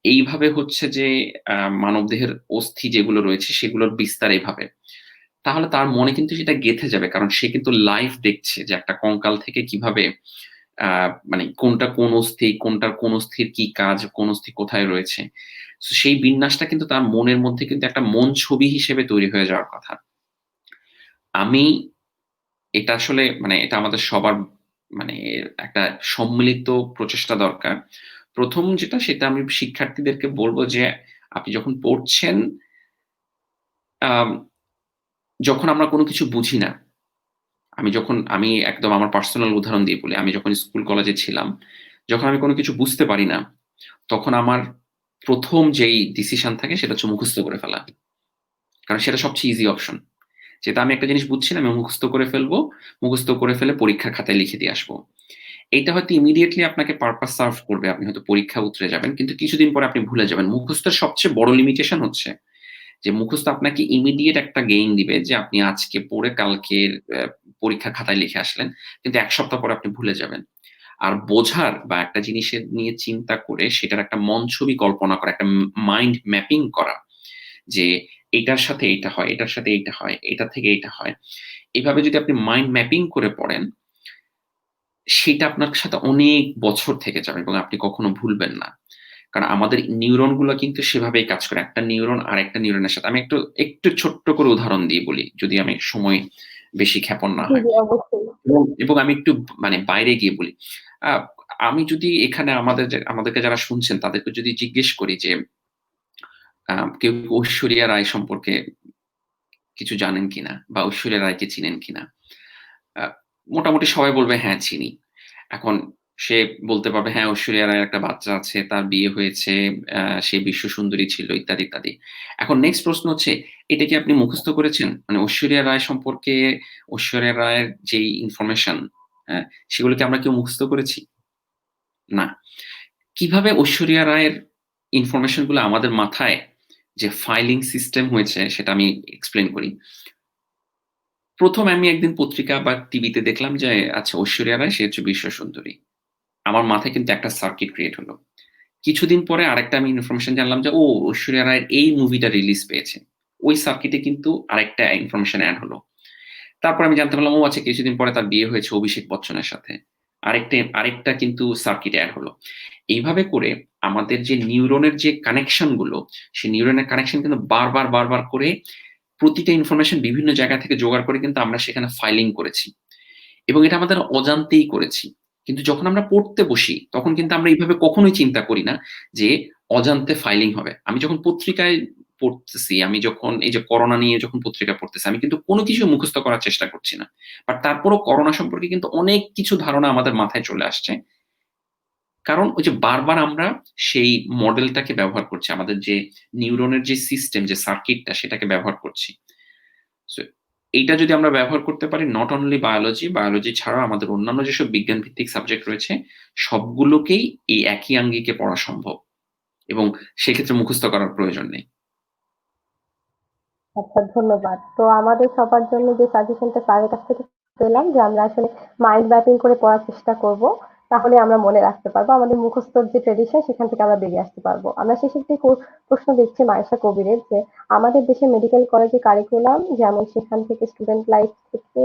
এইভাবে হচ্ছে যে মানবদেহের অস্থি যেগুলো রয়েছে সেগুলোর বিস্তার এভাবে। তাহলে তার মনে কিন্তু সেটা গেঁথে যাবে। কারণ সে কিন্তু লাইভ দেখছে যে একটা কঙ্কাল থেকে কিভাবে আ মানে কোনটা কোন অস্থি, কোনটার কোন অস্থির কি কাজ, কোন অস্থি কোথায় রয়েছে। সো সেই বিন্যাসটা কিন্তু তার মনের মধ্যে কিন্তু একটা মন ছবি হিসেবে তৈরি হয়ে যাওয়ার কথা। আমি এটা আসলে মানে এটা আমাদের সবার মানে একটা সম্মিলিত প্রচেষ্টা দরকার। ১ম যেটা সেটা আমি শিক্ষার্থীদেরকে বলব যে, আপনি যখন পড়ছেন, আম যখন আমরা কোন কিছু বুঝি না, আমি একদম আমার পার্সোনাল উদাহরণ দিয়ে বলি। আমি যখন স্কুল কলেজে ছিলাম, যখন আমি কোন কিছু বুঝতে পারি না, তখন আমার ১ম যেই ডিসিশন থাকে সেটা হচ্ছে মুখস্থ করে ফেলা। কারণ সেটা সবচেয়ে ইজি অপশন। যেটা আমি একটা জিনিস বুঝছি না, আমি মুখস্থ করে ফেলবো। মুখস্থ করে ফেলে পরীক্ষার খাতায় লিখে দিয়ে আসবো। এইটা হয়তো ইমিডিয়েটলি আপনাকে পারপাস সার্ভ করবে। আপনি হয়তো পরীক্ষায় উতরে যাবেন। কিন্তু কিছুদিন পরে আপনি ভুলে যাবেন। মুখস্থের সবচেয়ে বড় লিমিটেশন হচ্ছে যে মুখস্থ আপনাকে ইমিডিয়েট একটা গেইন দিবে যে আপনি আজকে পড়ে কালকের পরীক্ষার খাতায় লিখে আসলেন। কিন্তু ১ সপ্তাহ পরে আপনি ভুলে যাবেন। আর বোঝার বা একটা জিনিসের নিয়ে চিন্তা করে সেটার একটা মন ছবি কল্পনা করা, একটা মাইন্ড ম্যাপিং করা যে এটার সাথে এইটা হয়, এটার সাথে এইটা হয়, এটা থেকে এইটা হয়। এভাবে যদি আপনি মাইন্ড ম্যাপিং করে পড়েন, সেটা আপনার সাথে অনেক বছর থেকে যাবে এবং আপনি কখনো ভুলবেন না। কারণ আমাদের নিউরন গুলা কিন্তু সেভাবেই কাজ করে। একটা নিউরন আরেকটা নিউরনের সাথে আমি একটু ছোট্ট করে উদাহরণ দিয়ে বলি, যদি আমি সময় বেশি ক্ষেপণ না জি, হয়। জি, অবশ্যই। এবং আমি একটু মানে বাইরে গিয়ে বলি। আ আমি যদি এখানে আমাদেরকে যারা শুনছেন তাদেরকে যদি জিজ্ঞেস করি যে, কেউ কি ঐশ্বরিয়া রায় সম্পর্কে কিছু জানেন কিনা? বা ঐশ্বরিয়া রায়কে চিনেন কিনা? আ মোটামুটি সবাই বলবে, "হ্যাঁ, চিনি।" এখন সে বলতে পারবে, "হ্যাঁ, ঐশ্বরিয়া রায়ের একটা বাচ্চা আছে, তার বিয়ে হয়েছে, সে বিশ্ব সুন্দরী ছিল" ইত্যাদি, ইত্যাদি। এখন নেক্সট প্রশ্ন হচ্ছে, এটা কি আপনি মুখস্থ করেছেন? মানে ঐশ্বরিয়া রায় সম্পর্কে ঐশ্বরিয়া রায়ের যেই ইনফরমেশন, হ্যাঁ? সেগুলো কি আমরা কেউ মুখস্থ করেছি? না। কিভাবে ঐশ্বরিয়া রায়ের ইনফরমেশন গুলো আমাদের মাথায় যে ফাইলিং সিস্টেম হয়েছে সেটা আমি এক্সপ্লেইন করি। ১ম আমি একদিন পত্রিকা বা টিভিতে দেখলাম যে আচ্ছা ঐশ্বরিয়া রায় সে হচ্ছে বিশ্ব সুন্দরী। আমার মাথায় কিন্তু একটা সার্কিট ক্রিয়েট হলো। কিছুদিন পরে আরেকটা আমি ইনফরমেশন জানলাম যে ঐশ্বরিয়া রায়ের এই মুভিটা রিলিজ পেয়েছে। ওই সার্কিটে কিন্তু আরেকটা ইনফরমেশন এড হলো। তারপর আমি জানতে পারলাম আচ্ছা কিছুদিন পরে তার বিয়ে হয়েছে অভিষেক বচ্চনের সাথে। আরেকটা কিন্তু সার্কিট এড হলো। এইভাবে করে আমাদের যে নিউরনের যে কানেকশন গুলো, সেই নিউরনের কানেকশন কিন্তু বারবার করে প্রতিটা ইনফরমেশন বিভিন্ন জায়গা থেকে জোগাড় করে কিন্তু আমরা সেখানে ফাইলিং করেছি। এবং এটা আমাদের অজান্তেই করেছি। কিন্তু যখন আমরা পড়তে বসি, তখন কিন্তু আমরা এইভাবে কখনোই চিন্তা করি না যে অজান্তে ফাইলিং হবে। আমি যখন পত্রিকায় পড়তেছি, আমি যখন এই যে করোনা নিয়ে যখন পত্রিকা পড়তেছি, আমি কিন্তু কোন কিছু মুখস্থ করার চেষ্টা করছি না। বাট তারপরও করোনা সম্পর্কে কিন্তু অনেক কিছু ধারণা আমাদের মাথায় চলে আসছে। কারণ ওই যে বারবার আমরা সেই মডেলটাকে ব্যবহার করছি। আমাদের যে নিউরনের যে সিস্টেম, যে সার্কিটটা সেটাকে ব্যবহার করছি। সো এইটা যদি আমরা ব্যবহার করতে পারি নট অনলি বায়োলজি ছাড়াও আমাদের অন্যান্য যেসব বিজ্ঞান ভিত্তিক সাবজেক্ট রয়েছে, সবগুলোকেই এই একই আঙ্গিকে পড়া সম্ভব এবং সেক্ষেত্রে মুখস্থ করার প্রয়োজন নেই। আচ্ছা, ধন্যবাদ। তো আমাদের সবার জন্য যে সাজেশনটা স্যারের কাছ থেকে পেলাম যে আমরা আসলে মাইন্ড ম্যাপিং করে পড়ার চেষ্টা করব। তাহলে আমরা মনে রাখতে পারবো। আমাদের মুখস্থর যে ট্র্যাডিশন সেখান থেকে আমরা বেরিয়ে আসতে পারবো। আমরা শেষে একটি প্রশ্ন দিচ্ছি মাইশা কবিরের যে আমাদের দেশে মেডিকেল কলেজে কারিকুলাম যেমন সেখান থেকে স্টুডেন্ট লাইফ থেকে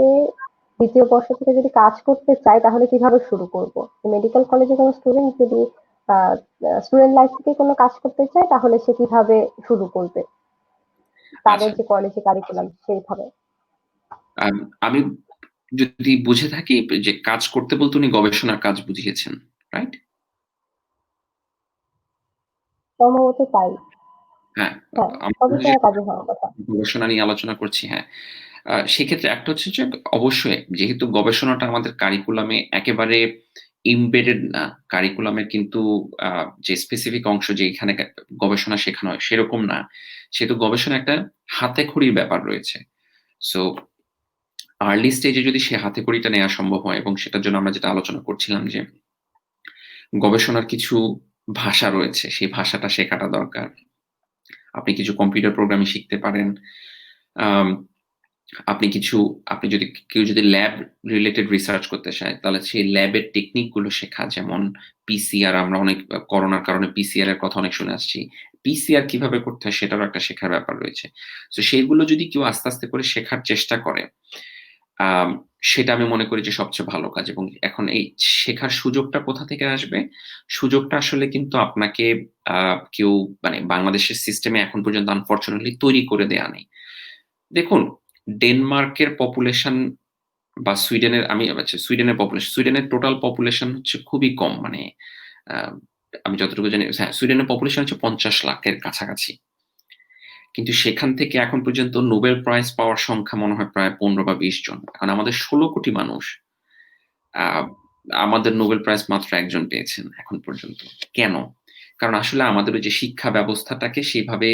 ২য় বর্ষ থেকে যদি কাজ করতে চায় তাহলে কিভাবে শুরু করব? মেডিকেল কলেজে কোনো স্টুডেন্ট যদি আ স্টুডেন্ট লাইফ থেকে কোনো কাজ করতে চায় তাহলে সে কিভাবে শুরু করবে? তাদের আচ্ছা, যে কলেজে কারিকুলাম সেইভাবে। আম আমি যদি বুঝে থাকি যে কাজ করতে বলতে উনি গবেষণার কাজ বুঝিয়েছেন, রাইট? সম্ভবত তাই। হ্যাঁ, হ্যাঁ, আমাদের যে গবেষণার কাজে হওয়ার কথা। গবেষণা নিয়ে আলোচনা করছি, হ্যাঁ। সেক্ষেত্রে একটা হচ্ছে যে অবশ্যই যেহেতু গবেষণাটা আমাদের কারিকুলামে একেবারে এমবেডেড না, কারিকুলামের কিন্তু যে স্পেসিফিক অংশ যে এখানে গবেষণা শেখানো হয় সেরকম না। সেহেতু গবেষণা একটা হাতেখড়ির ব্যাপার রয়েছে। সো আর্লি স্টেজে যদি সে হাতেখড়িটা নেয়া সম্ভব হয় এবং সেটার জন্য আমরা যেটা আলোচনা করছিলাম যে গবেষণার কিছু ভাষা রয়েছে, সেই ভাষাটা শেখাটা দরকার। আপনি কিছু কম্পিউটার প্রোগ্রামিং শিখতে পারেন। আম আপনি যদি কেউ যদি ল্যাব রিলেটেড রিসার্চ করতে চায়, তাহলে সেই ল্যাবের টেকনিক গুলো শেখা। যেমন পিসিআর আমরা অনেক করোনার কারণে পিসিআর এর কথা অনেক শুনে আসছি। পিসিআর কিভাবে করতে হয় সেটারও একটা শেখার ব্যাপার রয়েছে। সো সেইগুলো যদি কেউ আস্তে, আস্তে করে শেখার চেষ্টা করে, আম সেটা আমি মনে করি যে সবচেয়ে ভালো কাজ। এবং এখন এই শেখার সুযোগটা কোথা থেকে আসবে? সুযোগটা আসলে কিন্তু আপনাকে আ কেউ মানে বাংলাদেশের সিস্টেমে এখন পর্যন্ত আনফরচুনেটলি তৈরি করে দেয়া নেই। দেখুন, ডেনমার্কের পপুলেশন বা সুইডেনের টোটাল পপুলেশন হচ্ছে খুবই কম। মানে আ আমি যতটুকু জানি, হ্যাঁ, সুইডেনের পপুলেশন হচ্ছে ৫০ লাখের কাছাকাছি। কিন্তু সেখান থেকে এখন পর্যন্ত নোবেল প্রাইজ পাওয়ার সংখ্যা মনে হয় প্রায় ১৫ বা ২০ জন। এখন আমাদের ১৬ কোটি মানুষ। আ আমাদের নোবেল প্রাইজ মাত্র ১ জন পেয়েছেন এখন পর্যন্ত। কেন? কারণ আসলে আমাদের ওই যে শিক্ষা ব্যবস্থাটাকে সেভাবে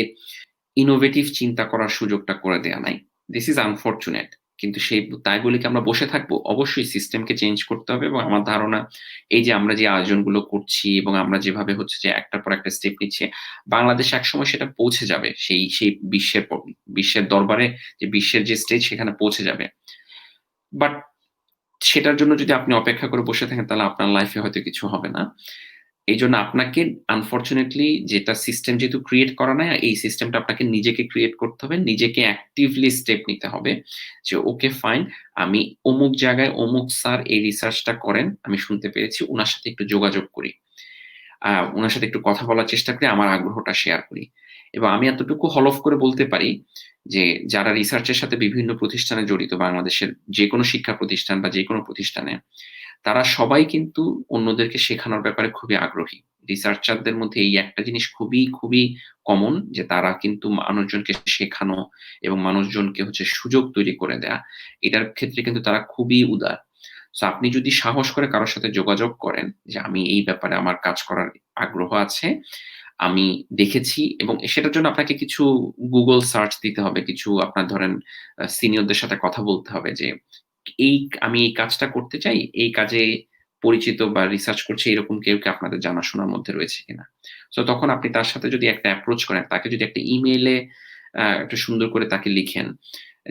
ইনোভেটিভ চিন্তা করার সুযোগটা করে দেয়া নাই। This is unfortunate. কিন্তু তাই বলে কি আমরা বসে থাকবো? অবশ্যই সিস্টেমকে চেঞ্জ করতে হবে এবং আমার ধারণা এই যে আমরা যে আয়োজনগুলো করছি এবং আমরা যেভাবে হচ্ছে যে একটার পর একটা স্টেপ নিচ্ছি, বাংলাদেশ একসময় সেটা পৌঁছে যাবে। সেই বিশ্বের দরবারে, যে বিশ্বের যে স্টেজ সেখানে পৌঁছে যাবে। বাট সেটার জন্য যদি আপনি অপেক্ষা করে বসে থাকেন তাহলে আপনার লাইফে হয়তো কিছু হবে না। এইজন্য আপনাকে আনফরচুনেটলি যেটা সিস্টেম যেহেতু ক্রিয়েট করা নাই, এই সিস্টেমটা আপনাকে নিজেকে ক্রিয়েট করতে হবে। নিজেকে অ্যাক্টিভলি স্টেপ নিতে হবে। যে ওকে ফাইন, আমি অমুক জায়গায় অমুক স্যার এই রিসার্চটা করেন। আমি শুনতে পেরেছি। উনার সাথে একটু যোগাযোগ করি। উনার সাথে একটু কথা বলার চেষ্টা করি, আমার আগ্রহটা শেয়ার করি। এবং আমি এতটুকু হলফ করে বলতে পারি যে যারা রিসার্চের সাথে বিভিন্ন প্রতিষ্ঠানে জড়িত, বাংলাদেশের যেকোনো শিক্ষা প্রতিষ্ঠান বা যেকোনো প্রতিষ্ঠানে, তারা সবাই কিন্তু অন্যদেরকে শেখানোর ব্যাপারে খুবই আগ্রহী। রিসার্চারদের মধ্যে এই একটা জিনিস খুবই, খুবই কমন যে তারা কিন্তু মানুষজনকে শেখানো এবং মানুষজনকে হচ্ছে সুযোগ তৈরি করে দেয়া, এটার ক্ষেত্রে কিন্তু তারা খুবই উদার। সো আপনি যদি সাহস করে কারো সাথে যোগাযোগ করেন যে আমি এই ব্যাপারে আমার কাজ করার আগ্রহ আছে, আমি দেখেছি, এবং সেটার জন্য আপনাকে কিছু Google সার্চ দিতে হবে। কিছু আপনার ধরেন সিনিয়রদের সাথে কথা বলতে হবে যে আমি এই কাজটা করতে চাই। এই কাজে পরিচিত বা রিসার্চ করছে এরকম কেউ কি আপনাদের জানাশোনার মধ্যে রয়েছে কিনা? সো তখন আপনি তার সাথে যদি একটা অ্যাপ্রোচ করেন, তাকে যদি একটা ইমেইলে একটা সুন্দর করে তাকে লিখেন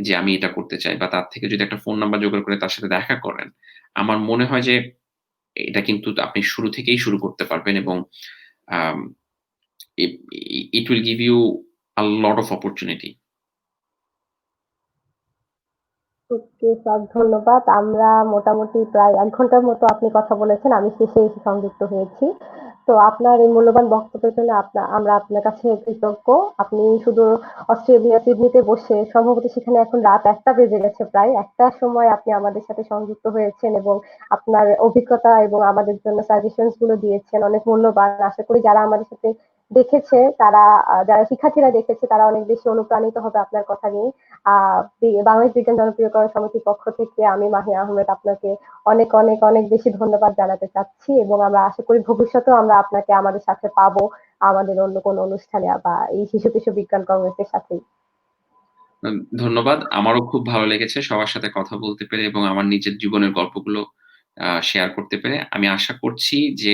যে আমি এটা করতে চাই, বা তার থেকে যদি একটা ফোন নাম্বার জোগাড় করে তার সাথে দেখা করেন, আমার মনে হয় যে এটা কিন্তু আপনি শুরু থেকেই শুরু করতে পারবেন এবং আম it will give you a lot of opportunity. Okay sir, ধন্যবাদ। আমরা মোটামুটি প্রায় ১ ঘন্টার মতো আপনি কথা বলেছেন। আমি শেষে এসে সংযুক্ত হয়েছি। তো আপনার এই মূল্যবান বক্তব্যের জন্য আমরা আপনার কাছে কৃতজ্ঞ। আপনি শুধু অস্ট্রেলিয়া সিডনিতে বসে, সম্ভবত সেখানে এখন রাত ১টা বেজে গেছে প্রায়। ১টার সময় আপনি আমাদের সাথে সংযুক্ত হয়েছেন এবং আপনার অভিজ্ঞতা এবং আমাদের জন্য সাজেশনস গুলো দিয়েছেন। অনেক মূল্যবান। আশা করি যারা আমাদের সাথে দেখেছে তারা, যারা শিক্ষার্থীরা দেখেছে তারা অনেক বেশি অনুপ্রাণিত হবে আপনার কথা নিয়ে। বাংলাদেশ বিজ্ঞান জনপ্রিয়করণ সমিতির পক্ষ থেকে আমি মাহিয়া আহমেদ আপনাকে অনেক অনেক অনেক বেশি ধন্যবাদ জানাতে চাচ্ছি এবং আমরা আশা করি ভবিষ্যতেও আমরা আপনাকে আমাদের সাথে পাবো আমাদের অন্য কোনো অনুষ্ঠানে বা এই শিশু কিশোর বিজ্ঞান কংগ্রেসের সাথেই। ধন্যবাদ। আমারও খুব ভালো লেগেছে সবার সাথে কথা বলতে পেরে এবং আমার নিজের জীবনের গল্পগুলো শেয়ার করতে পেরে। আমি আশা করছি যে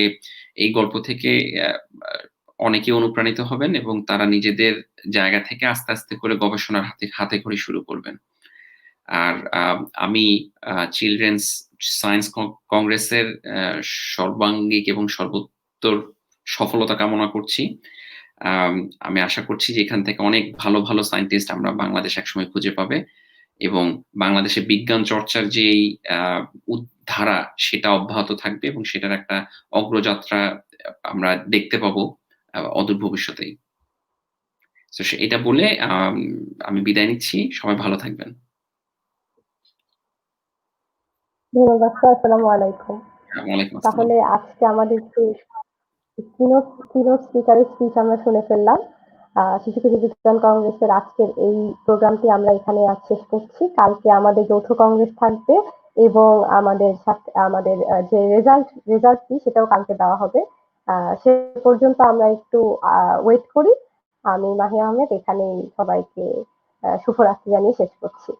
এই গল্প থেকে অ্যা আ অনেকে অনুপ্রাণিত হবেন এবং তারা নিজেদের জায়গা থেকে আস্তে, আস্তে করে গবেষণার হাতেখড়ি শুরু করবেন। আর আমি চিলড্রেনস সায়েন্স কংগ্রেসের সর্বাঙ্গীক এবং সর্বোত্তর সফলতা কামনা করছি। আম আমি আশা করছি যে এখান থেকে অনেক ভালো, ভালো সায়েন্টিস্ট আমরা বাংলাদেশ একসময় খুঁজে পাবে এবং বাংলাদেশে বিজ্ঞান চর্চার যেই আ ধারা সেটা অব্যাহত থাকবে এবং সেটার একটা অগ্রযাত্রা আমরা দেখতে পাবো অদূর ভবিষ্যতেই। সো এটা বলে আমি বিদায় নিচ্ছি। সবাই ভালো থাকবেন। ধন্যবাদ স্যার। আসসালামু আলাইকুম। ওয়ালাইকুম আসসালাম। তাহলে আজকে আমাদের কিনোট স্পিকারের স্পিচ আমরা শুনে ফেললাম। শিশু কিশোর বিজ্ঞান কংগ্রেসের আজকের এই প্রোগ্রামটি আমরা এখানে আজ শেষ করছি। কালকে আমাদের যৌথ কংগ্রেস থাকবে এবং আমাদের যে রেজাল্ট কি সেটাও কালকে দেওয়া হবে। সে পর্যন্ত আমরা একটু ওয়েট করি। আমি মাহিয়া আহমেদ এখানেই সবাইকে শুভরাত্রি জানিয়ে শেষ করছি।